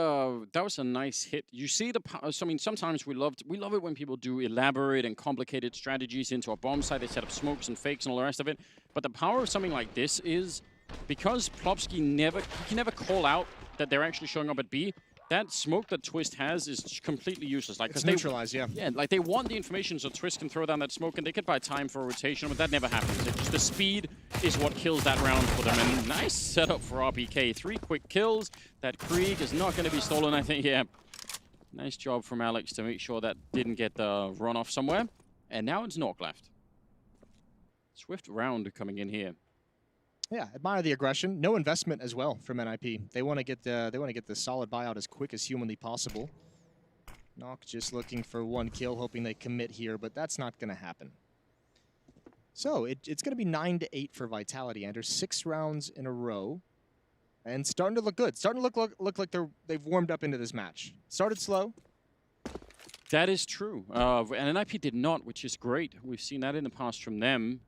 a nice hit. You see the power. I mean, sometimes we love it when people do elaborate and complicated strategies into a bomb site. They set up smokes and fakes and all the rest of it. But the power of something like this is because Plopsky can never call out that they're actually showing up at B. That smoke that Twist has is completely useless. Like, it's neutralized, yeah. Yeah, like they want the information so Twist can throw down that smoke and they could buy time for a rotation, but that never happens. It's just the speed is what kills that round for them. And nice setup for RPK. 3 quick kills. That Krieg is not going to be stolen, I think. Yeah, nice job from Alex to make sure that didn't get the run off somewhere. And now it's Nork left. Swift round coming in here. Yeah, admire the aggression. No investment as well from NIP. They want to get the solid buyout as quick as humanly possible. Nock just looking for 1 kill, hoping they commit here, but that's not going to happen. So it's going to be 9-8 for Vitality, Anders. 6 rounds in a row, and starting to look good. Starting to look like they've warmed up into this match. Started slow. That is true, and NIP did not, which is great. We've seen that in the past from them.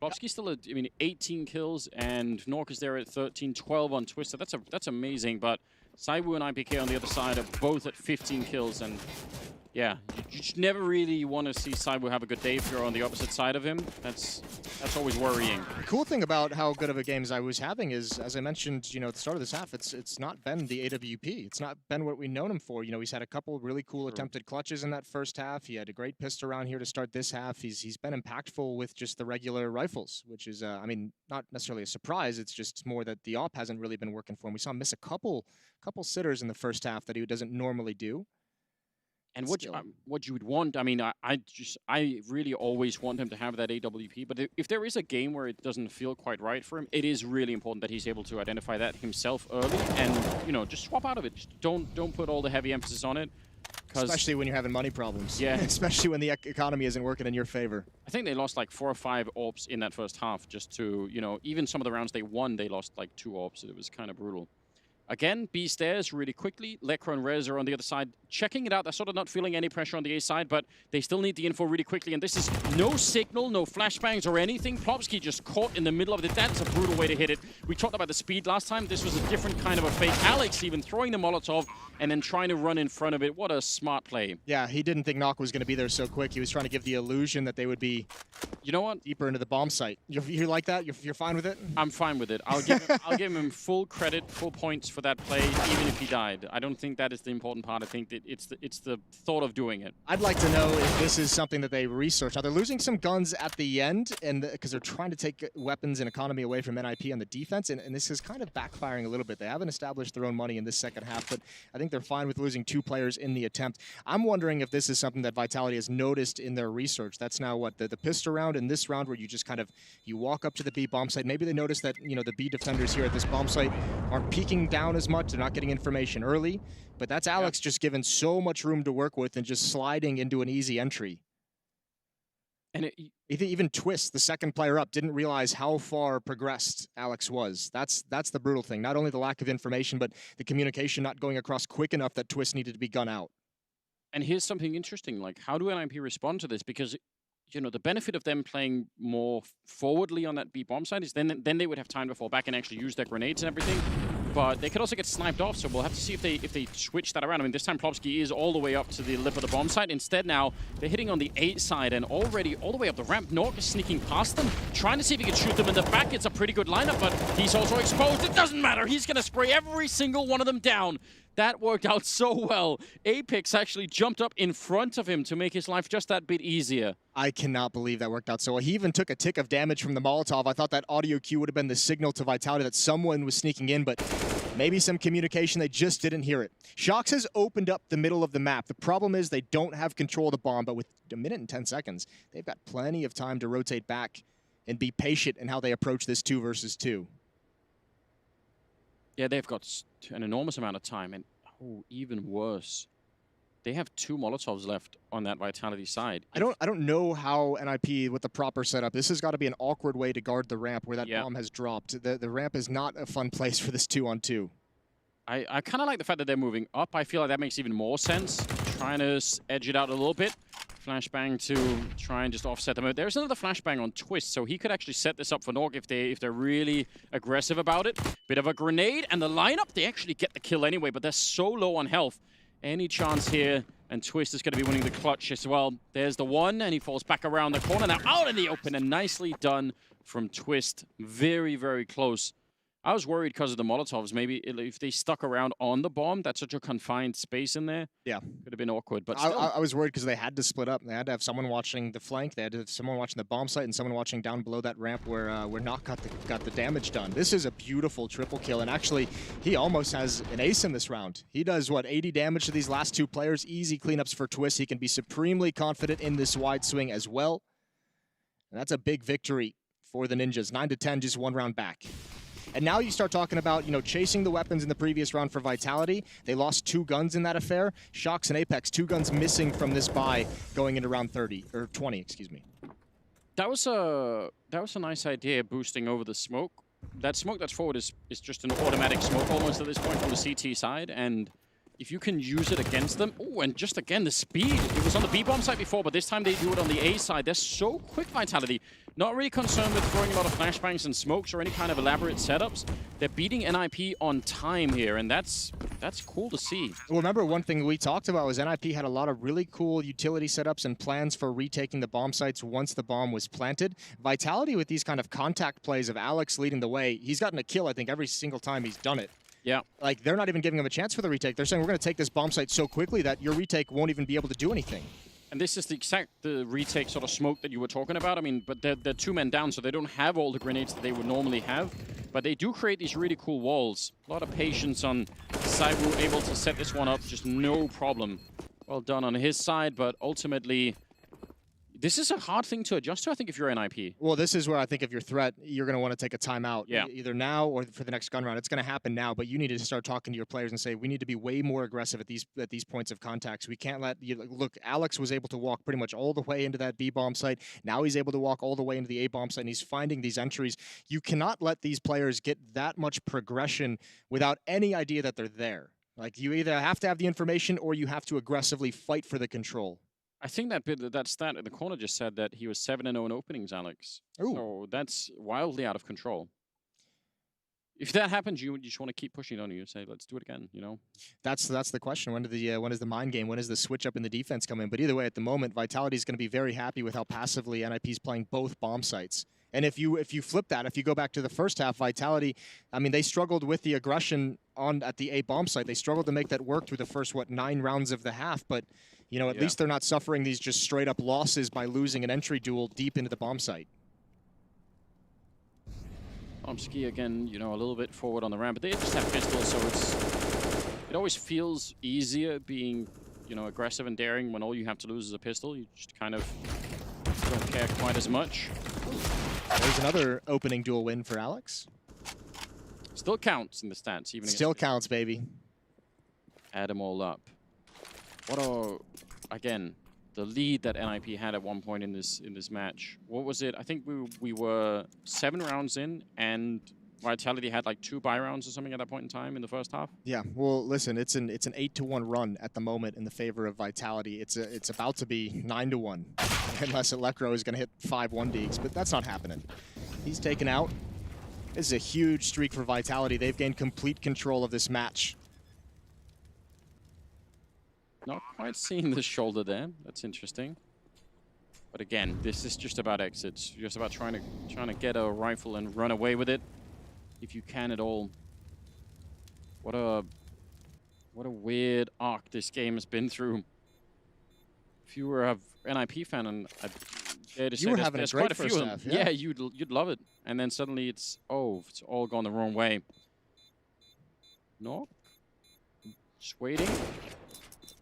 Plopsky's still at, 18 kills, and Nork is there at 13, 12 on Twister. That's amazing, but ZywOo and IPK on the other side are both at 15 kills, and yeah, you just never really want to see ZywOo have a good day if you're on the opposite side of him. That's always worrying. The cool thing about how good of a game ZywOo's having is, as I mentioned, at the start of this half, it's not been the AWP. It's not been what we've known him for. He's had a couple really cool attempted clutches in that first half. He had a great pistol around here to start this half. He's been impactful with just the regular rifles, which is, not necessarily a surprise. It's just more that the AWP hasn't really been working for him. We saw him miss a couple sitters in the first half that he doesn't normally do. And what you would want, I really always want him to have that AWP. But if there is a game where it doesn't feel quite right for him, it is really important that he's able to identify that himself early and just swap out of it. Just don't put all the heavy emphasis on it. Especially when you're having money problems. Yeah. Especially when the economy isn't working in your favor. I think they lost like 4 or 5 AWPs in that first half. Just to even some of the rounds they won, they lost like 2 AWPs. It was kind of brutal. Again, B stairs really quickly. Lekra and Rez are on the other side, checking it out. They're sort of not feeling any pressure on the A side, but they still need the info really quickly. And this is no signal, no flashbangs or anything. Plopsky just caught in the middle of it. That's a brutal way to hit it. We talked about the speed last time. This was a different kind of a fake. Alex even throwing the Molotov and then trying to run in front of it. What a smart play. Yeah, he didn't think Nock was going to be there so quick. He was trying to give the illusion that they would be, deeper into the bomb site. You like that? You're fine with it? I'm fine with it. I'll give him full credit, full points for that play, even if he died. I don't think that is the important part. I think that it's the thought of doing it. I'd like to know if this is something that they research. Now, they're losing some guns at the end, and because they're trying to take weapons and economy away from NIP on the defense, and this is kind of backfiring a little bit. They haven't established their own money in this second half, but I think they're fine with losing 2 players in the attempt. I'm wondering if this is something that Vitality has noticed in their research. That's now what, the pistol round and this round where you just you walk up to the B bomb site. Maybe they notice that, the B defenders here at this bomb site aren't peeking down as much. They're not getting information early, but that's Alex just given so much room to work with and just sliding into an easy entry. And even Twist, the second player up, didn't realize how far progressed Alex was. That's the brutal thing. Not only the lack of information, but the communication not going across quick enough that Twist needed to be gun out. And here's something interesting. Like, how do NIP respond to this? Because the benefit of them playing more forwardly on that B bomb side is then they would have time to fall back and actually use their grenades and everything. But they could also get sniped off, so we'll have to see if they switch that around. I mean, this time Plopsky is all the way up to the lip of the bomb site. Instead now, they're hitting on the 8 side and already all the way up the ramp. Nork is sneaking past them, trying to see if he can shoot them in the back. It's a pretty good lineup, but he's also exposed. It doesn't matter. He's going to spray every single one of them down. That worked out so well. Apex actually jumped up in front of him to make his life just that bit easier. I cannot believe that worked out so well. He even took a tick of damage from the Molotov. I thought that audio cue would have been the signal to Vitality that someone was sneaking in, but maybe some communication, they just didn't hear it. Shox has opened up the middle of the map. The problem is they don't have control of the bomb, but with 1 minute and 10 seconds, they've got plenty of time to rotate back and be patient in how they approach this 2 versus 2. Yeah, they've got an enormous amount of time, and even worse. They have 2 Molotovs left on that Vitality side. I don't know how NIP with the proper setup. This has got to be an awkward way to guard the ramp where that Yeah. bomb has dropped. The ramp is not a fun place for this 2-on-2. I kind of like the fact that they're moving up. I feel like that makes even more sense. Trying to edge it out a little bit. Flashbang to try and just offset them. There's another flashbang on Twist, so he could actually set this up for Norg if they're really aggressive about it. Bit of a grenade, and the lineup, they actually get the kill anyway, but they're so low on health. Any chance here, and Twist is going to be winning the clutch as well. There's the one, and he falls back around the corner. Now out in the open, and nicely done from Twist. Very, very close. I was worried because of the Molotovs. Maybe if they stuck around on the bomb, that's such a confined space in there. Yeah. Could have been awkward, but still. I was worried because they had to split up. They had to have someone watching the flank. They had to have someone watching the bomb site and someone watching down below that ramp where Knock got the damage done. This is a beautiful triple kill, and actually, he almost has an ace in this round. He does, what, 80 damage to these last 2 players. Easy cleanups for Twist. He can be supremely confident in this wide swing as well. And that's a big victory for the Ninjas. 9-10, just 1 round back. And now you start talking about, chasing the weapons in the previous round for Vitality. They lost 2 guns in that affair. Shox and Apex, 2 guns missing from this buy going into round 20, excuse me. That was a nice idea, boosting over the smoke. That smoke that's forward is just an automatic smoke almost at this point from the CT side, and if you can use it against them, oh, and just again, the speed. It was on the B-bomb side before, but this time they do it on the A side. They're so quick, Vitality. Not really concerned with throwing a lot of flashbangs and smokes or any kind of elaborate setups. They're beating NIP on time here, and that's cool to see. Well, remember, one thing we talked about was NIP had a lot of really cool utility setups and plans for retaking the bomb sites once the bomb was planted. Vitality, with these kind of contact plays of Alex leading the way, he's gotten a kill, I think, every single time he's done it. Yeah. Like, they're not even giving him a chance for the retake. They're saying, we're going to take this bomb site so quickly that your retake won't even be able to do anything. And this is the retake sort of smoke that you were talking about. I mean, but they're 2 men down, so they don't have all the grenades that they would normally have. But they do create these really cool walls. A lot of patience on Saiwu, able to set this one up, just no problem. Well done on his side, but ultimately, this is a hard thing to adjust to, I think, if you're NIP. Well, this is where I think if you're threat, you're going to want to take a timeout. Yeah. Either now or for the next gun round. It's going to happen now, but you need to start talking to your players and say, we need to be way more aggressive at these points of contacts. We can't let you look. Alex was able to walk pretty much all the way into that B bomb site. Now he's able to walk all the way into the A bomb site, and he's finding these entries. You cannot let these players get that much progression without any idea that they're there. Like, you either have to have the information or you have to aggressively fight for the control. I think that stat in the corner just said that he was 7-0 in openings, Alex. Ooh. So that's wildly out of control. If that happens, you just want to keep pushing it on you. Say, let's do it again. That's the question. When is the mind game? When does the switch up in the defense come in? But either way, at the moment, Vitality is going to be very happy with how passively NIP is playing both bomb sites. And if you flip that, if you go back to the first half, Vitality, I mean, they struggled with the aggression at the A bomb site. They struggled to make that work through the first 9 rounds of the half. But at least they're not suffering these just straight up losses by losing an entry duel deep into the bomb site. Omsky again, a little bit forward on the ramp, but they just have pistols, so it always feels easier being, aggressive and daring when all you have to lose is a pistol. You just kind of don't care quite as much. There's another opening duel win for Alex. Still counts in the stats, even. Still counts, baby. Add them all up. Again, the lead that NIP had at one point in this match. What was it? I think we were 7 rounds in, and Vitality had like 2 buy rounds or something at that point in time in the first half. Yeah. Well, listen, it's an 8-1 run at the moment in the favor of Vitality. It's about to be 9-1, unless Electro is going to hit 5 1-deeks, but that's not happening. He's taken out. This is a huge streak for Vitality. They've gained complete control of this match. Not quite seeing the shoulder there. That's interesting. But again, this is just about exits. Just about trying to get a rifle and run away with it, if you can at all. What a weird arc this game has been through. If you were an NIP fan, and I dare to say there's quite a few of them. Half, yeah, you'd love it. And then suddenly it's all gone the wrong way. No, just waiting.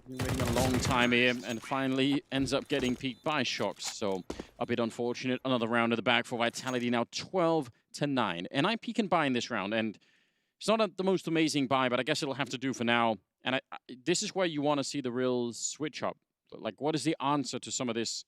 Been waiting a long time here, and finally ends up getting peaked by Shox. So a bit unfortunate. Another round of the bag for Vitality, now 12-9. NIP can buy in this round, and it's not the most amazing buy, but I guess it'll have to do for now. And this is where you want to see the real switch up. Like, what is the answer to some of this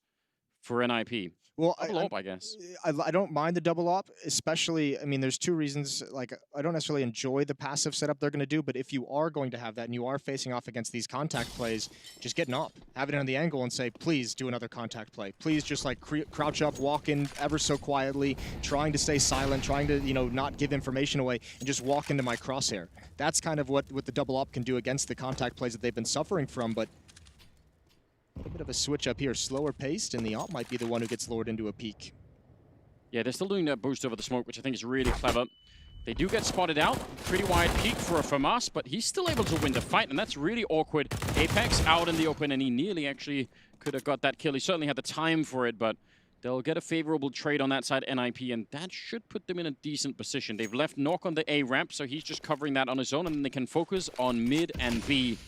for NIP? Well, I guess. I don't mind the double op, especially, I mean, there's two reasons. Like, I don't necessarily enjoy the passive setup they're going to do, but if you are going to have that and you are facing off against these contact plays, just get an op. Have it on the angle and say, please do another contact play. Please just, like, crouch up, walk in ever so quietly, trying to stay silent, trying to, you know, not give information away, and just walk into my crosshair. That's kind of what the double op can do against the contact plays that they've been suffering from, but a little bit of a switch up here, slower paced, and the op might be the one who gets lured into a peak. Yeah, they're still doing that boost over the smoke, which I think is really clever. They do get spotted out. Pretty wide peak for a Pyjamas, but he's still able to win the fight, and that's really awkward. Apex out in the open, and he nearly actually could have got that kill. He certainly had the time for it, but they'll get a favorable trade on that side, NIP, and that should put them in a decent position. They've left Nok on the A ramp, so he's just covering that on his own, and then they can focus on mid and B.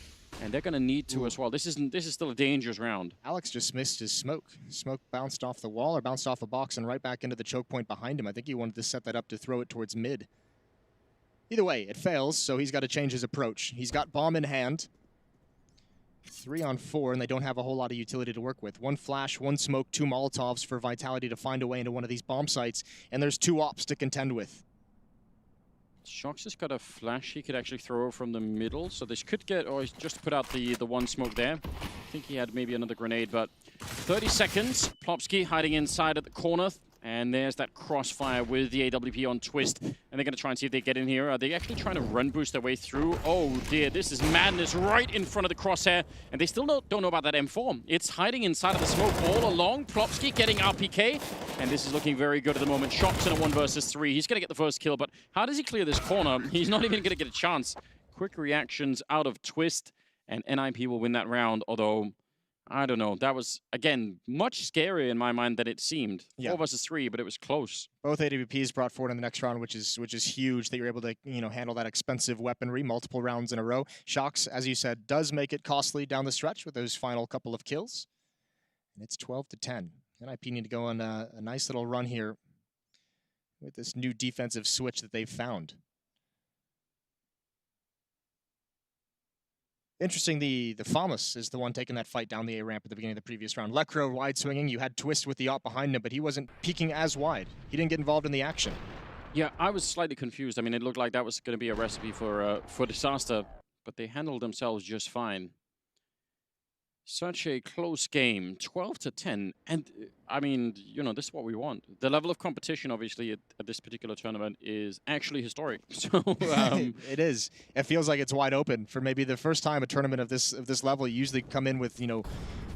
And they're going to need to as well. This is still a dangerous round. Alex just missed his smoke. Smoke bounced off the wall or bounced off a box and right back into the choke point behind him. I think he wanted to set that up to throw it towards mid. Either way, it fails, so he's got to change his approach. He's got bomb in hand. 3 on 4, and they don't have a whole lot of utility to work with. 1 flash, 1 smoke, 2 Molotovs for Vitality to find a way into one of these bomb sites, and there's 2 ops to contend with. Shox has got a flash he could actually throw from the middle, so this could get, or he's just put out the 1 smoke there. I think he had maybe another grenade, but 30 seconds. Plopsky hiding inside at the corner, and there's that crossfire with the AWP on Twist, and they're going to try and see if they get in here. Are they actually trying to run boost their way through? Oh dear, this is madness right in front of the crosshair, and they still don't know about that M4. It's hiding inside of the smoke all along. Plopsky getting RPK, and this is looking very good at the moment. Shox in a 1 versus 3. He's going to get the first kill, but how does he clear this corner? He's not even going to get a chance. Quick reactions out of Twist, and NIP will win that round, although I don't know. That was, again, much scarier in my mind than it seemed. Yeah. 4 versus 3, but it was close. Both AWPs brought forward in the next round, which is huge that you're able to, you know, handle that expensive weaponry multiple rounds in a row. Shox, as you said, does make it costly down the stretch with those final couple of kills. And it's 12-10. NIP need to go on a nice little run here with this new defensive switch that they've found. Interesting, the Pyjamas is the one taking that fight down the A ramp at the beginning of the previous round. Lekro wide swinging, you had Twist with the op behind him, but he wasn't peeking as wide. He didn't get involved in the action. Yeah, I was slightly confused. I mean, it looked like that was going to be a recipe for disaster, but they handled themselves just fine. Such a close game, 12-10, and I mean, you know, this is what we want. The level of competition, obviously, at this particular tournament is actually historic. So it is. It feels like it's wide open for maybe the first time a tournament of this level. You usually come in with, you know,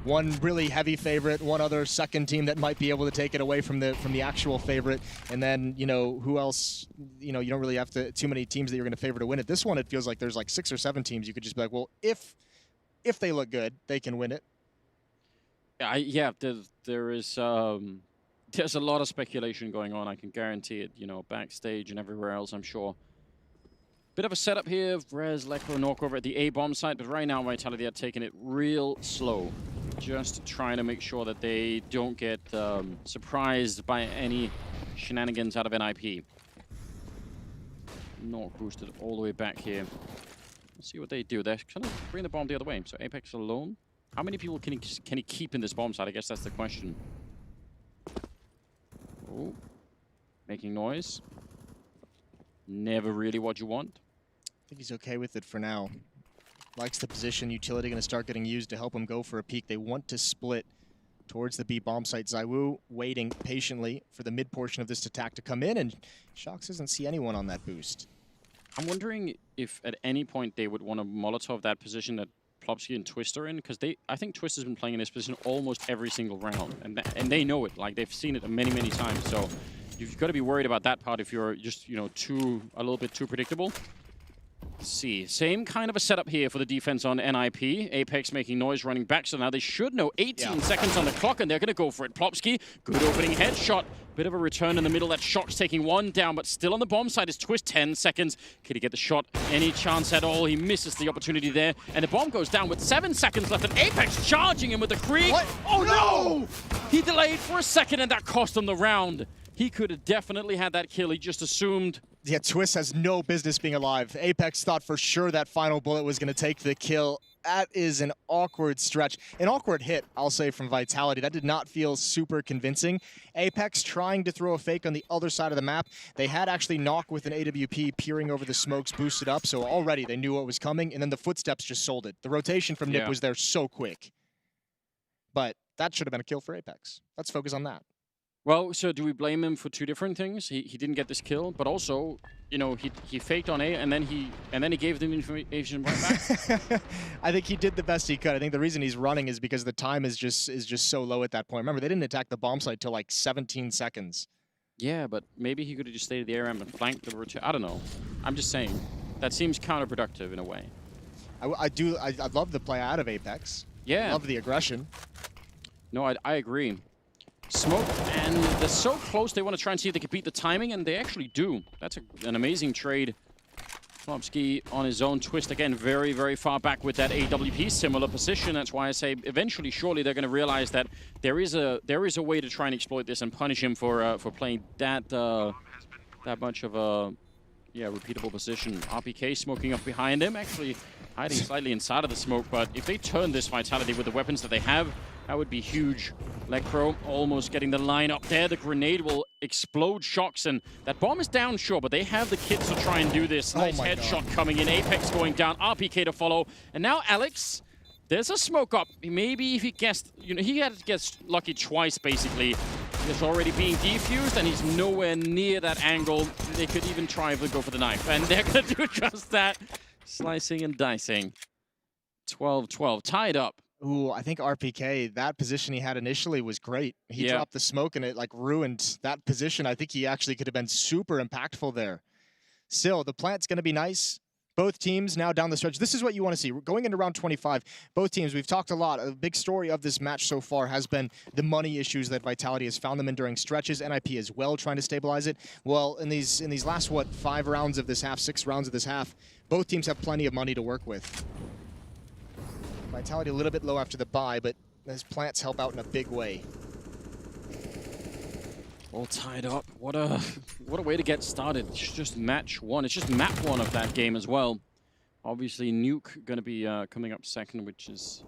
one really heavy favorite, one other second team that might be able to take it away from the actual favorite, and then, you know, who else? You know, you don't really have too many teams that you're going to favor to win it. This one, it feels like there's like 6 or 7 teams. You could just be like, well, if they look good, they can win it. Yeah, there's a lot of speculation going on. I can guarantee it. You know, backstage and everywhere else, I'm sure. Bit of a setup here. Rez, Lekro, Nok over at the A bomb site, but right now Vitality are taking it real slow, just trying to make sure that they don't get surprised by any shenanigans out of NIP. Nok boosted all the way back here. Let's see what they do. They're trying to bring the bomb the other way. So Apex alone. How many people can he keep in this bomb site? I guess that's the question. Oh, making noise. Never really what you want. I think he's okay with it for now. Likes the position. Utility going to start getting used to help him go for a peek. They want to split towards the B bomb site. ZywOo waiting patiently for the mid portion of this attack to come in, and Shox doesn't see anyone on that boost. I'm wondering if at any point they would want to Molotov that position that Plopsky and Twist are in, because I think Twist has been playing in this position almost every single round, and they know it. Like, they've seen it many, many times. So you've got to be worried about that part if you're just, you know, a little bit too predictable. Let's see, same kind of a setup here for the defense on NIP. Apex making noise, running back, so now they should know 18 seconds on the clock, and they're going to go for it. Plopsky, good opening headshot. Bit of a return in the middle. That Shox taking 1 down, but still on the bomb side is Twist. 10 seconds. Can he get the shot? Any chance at all? He misses the opportunity there, and the bomb goes down with 7 seconds left, and Apex charging him with the Krieg. What? Oh no! He delayed for a second, and that cost him the round. He could have definitely had that kill. He just assumed. Yeah, Twist has no business being alive. Apex thought for sure that final bullet was going to take the kill. That is an awkward stretch. An awkward hit, I'll say, from Vitality. That did not feel super convincing. Apex trying to throw a fake on the other side of the map. They had actually Knock with an AWP peering over the smokes, boosted up, so already they knew what was coming, and then the footsteps just sold it. The rotation from Nip was there so quick. But that should have been a kill for Apex. Let's focus on that. Well, so do we blame him for two different things? He didn't get this kill, but also, you know, he faked on A and then he gave them information right back. I think he did the best he could. I think the reason he's running is because the time is just so low at that point. Remember, they didn't attack the bomb site till like 17 seconds. Yeah, but maybe he could have just stayed at the ARM and flanked the rotation. I don't know. I'm just saying that seems counterproductive in a way. I love the play out of Apex. Yeah, I love the aggression. No, I agree. Smoke, and they're so close, they want to try and see if they can beat the timing, and they actually do. That's an amazing trade. Flopsky on his own. Twist again, very, very far back with that AWP, similar position. That's why I say eventually, surely they're going to realize that there is a way to try and exploit this and punish him for playing that much of a repeatable position. RPK smoking up behind him, actually hiding slightly inside of the smoke. But if they turn this Vitality with the weapons that they have, that would be huge. Lecro almost getting the line up there. The grenade will explode Shocks, and that bomb is down, sure, but they have the kits to try and do this. Nice headshot coming in. Apex going down. RPK to follow. And now Alex, there's a smoke up. Maybe if he guessed, you know, he had to get lucky twice, basically. It's already being defused, and he's nowhere near that angle. They could even try to go for the knife, and they're going to do just that. Slicing and dicing. 12-12, tied up. Ooh, I think RPK, that position he had initially was great. He dropped the smoke and it like ruined that position. I think he actually could have been super impactful there. Still, the plant's going to be nice. Both teams now down the stretch. This is what you want to see. Going into round 25, both teams, we've talked a lot. A big story of this match so far has been the money issues that Vitality has found them in during stretches. NIP as well trying to stabilize it. Well, in these last, 5 rounds of this half, 6 rounds of this half, both teams have plenty of money to work with. Vitality a little bit low after the bye, but those plants help out in a big way. All tied up. What a way to get started. It's just match one. It's just map one of that game as well. Obviously, Nuke going to be coming up second, which is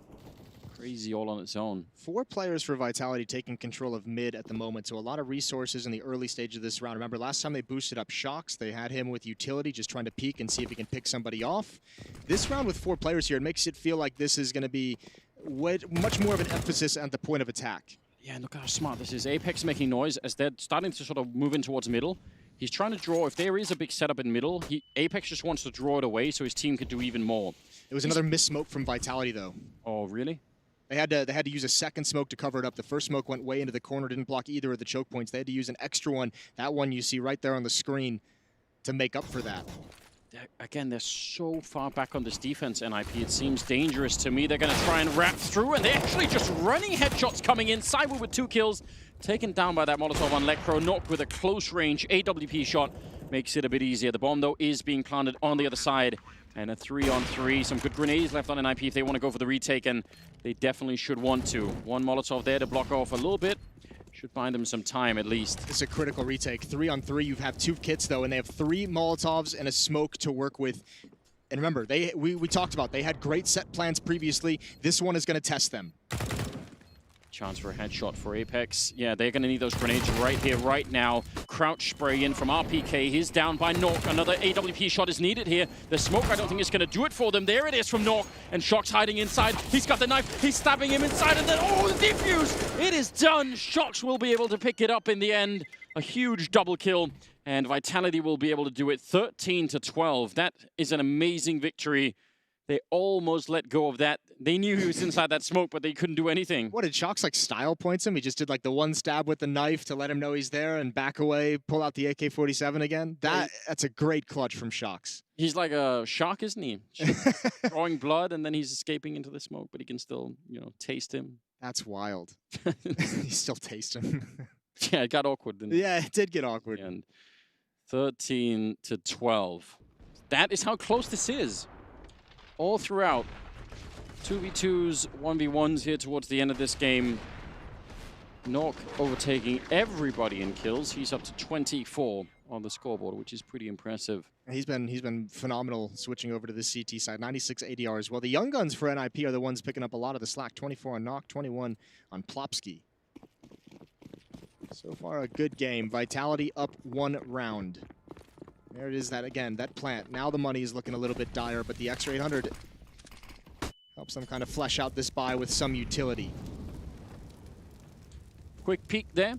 crazy all on its own. 4 players for Vitality taking control of mid at the moment, so a lot of resources in the early stage of this round. Remember, last time they boosted up Shocks, they had him with utility, just trying to peek and see if he can pick somebody off. This round with 4 players here, it makes it feel like this is going to be much more of an emphasis at the point of attack. Yeah, and look how smart this is. Apex making noise as they're starting to sort of move in towards middle. He's trying to draw. If there is a big setup in middle, Apex just wants to draw it away so his team can do even more. It was another miss smoke from Vitality, though. Oh, really? They had to use a second smoke to cover it up. The first smoke went way into the corner, didn't block either of the choke points. They had to use an extra one, that one you see right there on the screen, to make up for that. Again, they're so far back on this defense, NIP. It seems dangerous to me. They're going to try and wrap through, and they're actually just running headshots coming in. Cyber with 2 kills, taken down by that Molotov on Lecro. Knock with a close range AWP shot makes it a bit easier. The bomb, though, is being planted on the other side. And a 3-on-3. Some good grenades left on NIP if they want to go for the retake, and they definitely should want to. 1 Molotov there to block off a little bit. Should buy them some time, at least. It's a critical retake. 3-on-3. You have 2 kits, though, and they have 3 Molotovs and a smoke to work with. And remember, we talked about they had great set plans previously. This one is going to test them. Chance for a headshot for Apex. Yeah, they're going to need those grenades right here, right now. Crouch spray in from RPK. He's down by Nork. Another AWP shot is needed here. The smoke, I don't think, is going to do it for them. There it is from Nork. And Shock's hiding inside. He's got the knife. He's stabbing him inside. And then, oh, the defuse! It is done. Shocks will be able to pick it up in the end. A huge double kill. And Vitality will be able to do it 13-12. That is an amazing victory. They almost let go of that. They knew he was inside that smoke, but they couldn't do anything. What, did Shocks like style points him? He just did like the 1 stab with the knife to let him know he's there and back away, pull out the AK-47 again? That's a great clutch from Shocks. He's like a shark, isn't he? Drawing blood, and then he's escaping into the smoke, but he can still, you know, taste him. That's wild. He still tastes him. Yeah, it got awkward, didn't it? Yeah, it did get awkward. And 13-12. That is how close this is. All throughout. 2v2s, 1v1s here towards the end of this game. Nork overtaking everybody in kills. He's up to 24 on the scoreboard, which is pretty impressive. He's been phenomenal switching over to the CT side. 96 ADR as well. The young guns for NIP are the ones picking up a lot of the slack. 24 on Knock, 21 on Plopsky. So far, a good game. Vitality up 1 round. There it is, that again, that plant. Now the money is looking a little bit dire, but the Extra 800 helps them kind of flesh out this buy with some utility. Quick peek there.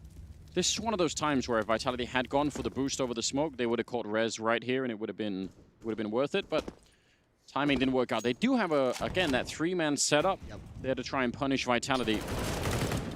This is one of those times where if Vitality had gone for the boost over the smoke, they would have caught Rez right here, and it would have been worth it. But timing didn't work out. They do have again that 3-man setup there to try and punish Vitality.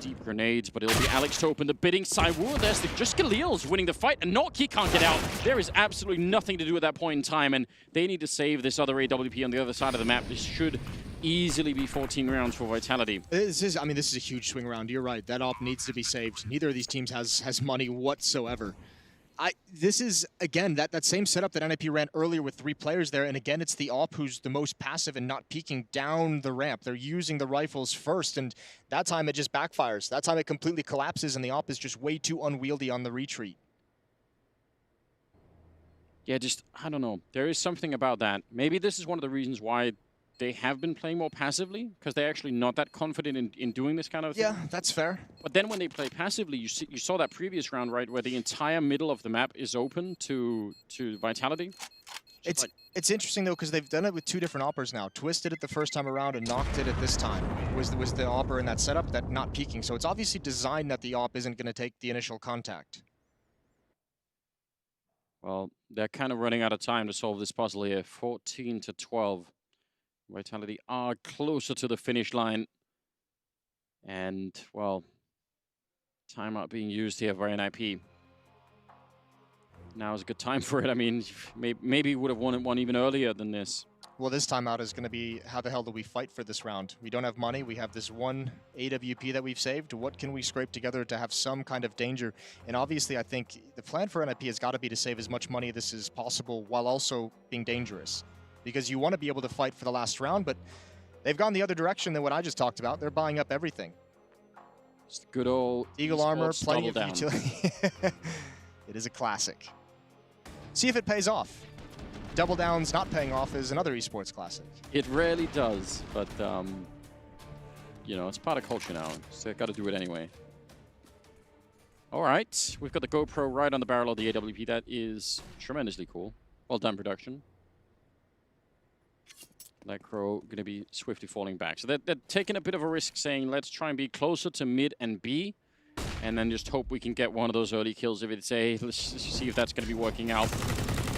Deep grenades, but it'll be Alex to open the bidding. Saiwu, there's just Galil's winning the fight, and Nork, he can't get out. There is absolutely nothing to do at that point in time, and they need to save this other AWP on the other side of the map. This should easily be 14 rounds for Vitality. This is a huge swing round. You're right. That op needs to be saved. Neither of these teams has money whatsoever. This is, again, that same setup that NIP ran earlier with 3 players there, and again, it's the op who's the most passive and not peeking down the ramp. They're using the rifles first, and that time it just backfires. That time it completely collapses, and the op is just way too unwieldy on the retreat. Yeah, I don't know. There is something about that. Maybe this is one of the reasons why they have been playing more passively, because they're actually not that confident in doing this kind of thing. Yeah, that's fair. But then when they play passively, you saw that previous round, right, where the entire middle of the map is open to Vitality. It's interesting, though, because they've done it with 2 different oppers now. Twist did it the first time around, and Knock did it this time. Was the opper in that setup that not peeking. So it's obviously designed that the op isn't going to take the initial contact. Well, they're kind of running out of time to solve this puzzle here. 14 to 12. Vitality are closer to the finish line. And, well, timeout being used here for NIP. Now is a good time for it. I mean, maybe would have won one even earlier than this. Well, this timeout is going to be, how the hell do we fight for this round? We don't have money. We have this 1 AWP that we've saved. What can we scrape together to have some kind of danger? And obviously, I think the plan for NIP has got to be to save as much money as is possible while also being dangerous. Because you want to be able to fight for the last round, but they've gone the other direction than what I just talked about. They're buying up everything. It's the good old Eagle armor, plenty of utility. It is a classic. See if it pays off. Double Downs not paying off is another esports classic. It rarely does, but you know, it's part of culture now, so they've got to do it anyway. All right, we've got the GoPro right on the barrel of the AWP. That is tremendously cool. Well done, production. Necro going to be swiftly falling back. So they're taking a bit of a risk, saying, let's try and be closer to mid and B, and then just hope we can get one of those early kills if it's A. Let's see if that's going to be working out.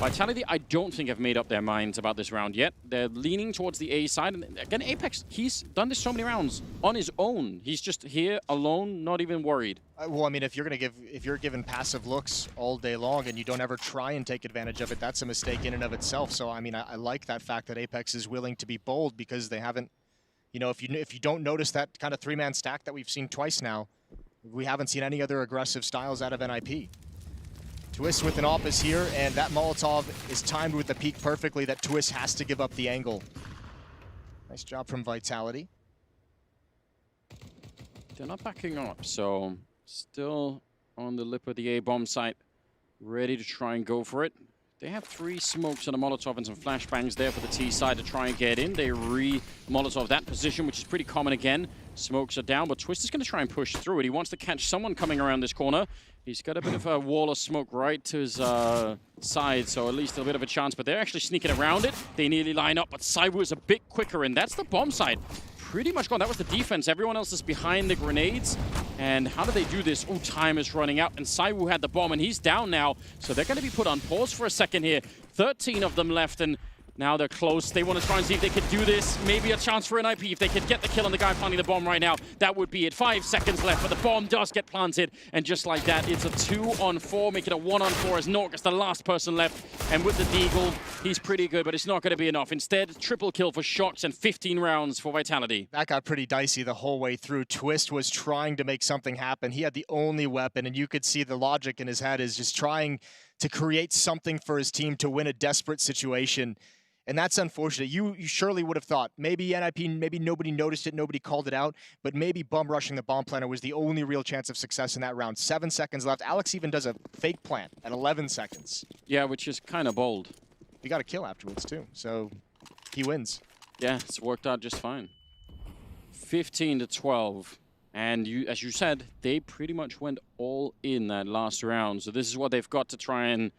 Vitality, I don't think have made up their minds about this round yet. They're leaning towards the A side. And again, Apex, he's done this so many rounds on his own. He's just here alone, not even worried. Well, I mean, if you're given passive looks all day long and you don't ever try and take advantage of it, that's a mistake in and of itself. So, I mean, I like that fact that Apex is willing to be bold, because they haven't, you know, if you don't notice that kind of 3-man stack that we've seen twice now, we haven't seen any other aggressive styles out of NIP. Twist with an op is here, and that Molotov is timed with the peak perfectly. That Twist has to give up the angle. Nice job from Vitality. They're not backing up, so still on the lip of the A-bomb site, ready to try and go for it. They have 3 smokes and a Molotov and some flashbangs there for the T side to try and get in. They re-Molotov that position, which is pretty common again. Smokes are down, but Twist is going to try and push through it. He wants to catch someone coming around this corner. He's got a bit of a wall of smoke right to his side, so at least a bit of a chance, but they're actually sneaking around it. They nearly line up, but Saiwu is a bit quicker, and that's the bomb side. Pretty much gone. That was the defense. Everyone else is behind the grenades. And how do they do this? Oh, time is running out, and Saiwu had the bomb, and he's down now. So they're going to be put on pause for a second here. 13 of them left, and now they're close. They want to try and see if they could do this. Maybe a chance for an IP. If they could get the kill on the guy planting the bomb right now, that would be it. 5 seconds left, but the bomb does get planted. And just like that, it's a 2-on-4, making a 1-on-4 as Nork is the last person left. And with the Deagle, he's pretty good, but it's not going to be enough. Instead, triple kill for Shox and 15 rounds for Vitality. That got pretty dicey the whole way through. Twist was trying to make something happen. He had the only weapon, and you could see the logic in his head is just trying to create something for his team to win a desperate situation. And that's unfortunate. You surely would have thought maybe NIP, maybe nobody noticed it, nobody called it out, but maybe bum rushing the bomb planter was the only real chance of success in that round. 7 seconds left. Alex even does a fake plant at 11 seconds. Yeah, which is kind of bold. He got a kill afterwards too, so he wins. Yeah, it's worked out just fine. 15-12. And as you said, they pretty much went all in that last round. So this is what they've got to try and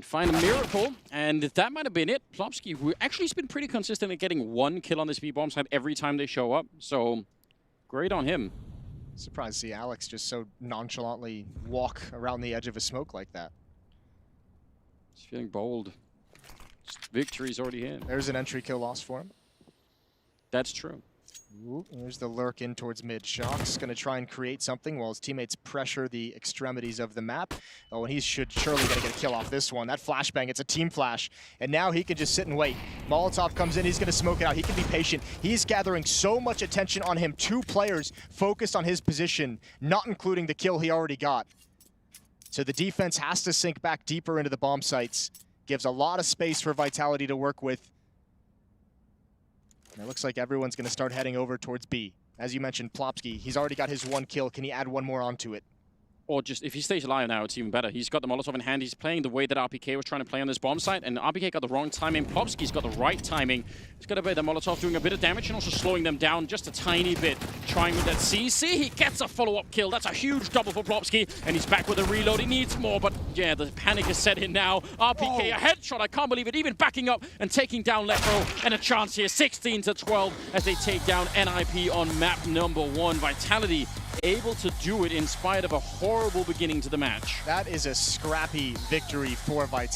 find a miracle. And that might have been it. Plopsky, who actually has been pretty consistent at getting 1 kill on this B-bomb side every time they show up. So great on him. Surprised to see Alex just so nonchalantly walk around the edge of a smoke like that. He's feeling bold. Victory's already here. There's an entry kill loss for him. That's true. Ooh, there's the lurk in towards mid. Shock's going to try and create something while his teammates pressure the extremities of the map. Oh, and he should surely going to get a kill off this one. That flashbang, it's a team flash. And now he can just sit and wait. Molotov comes in, he's going to smoke it out. He can be patient. He's gathering so much attention on him. 2 players focused on his position, not including the kill he already got. So the defense has to sink back deeper into the bomb sites. Gives a lot of space for Vitality to work with. And it looks like everyone's going to start heading over towards B. As you mentioned, Plopsky, he's already got his 1 kill. Can he add 1 more onto it? Or just, if he stays alive now, it's even better. He's got the Molotov in hand. He's playing the way that RPK was trying to play on this bomb site, and RPK got the wrong timing. Plopsky's got the right timing. He's got a bit of the Molotov doing a bit of damage and also slowing them down just a tiny bit. Trying with that CC, he gets a follow-up kill. That's a huge double for Plopsky, and he's back with a reload. He needs more, but yeah, the panic is set in now. RPK, a headshot, I can't believe it, even backing up and taking down Lepro, and a chance here, 16-12, as they take down NIP on map number 1. Vitality able to do it in spite of a horrible beginning to the match. That is a scrappy victory for Vitality.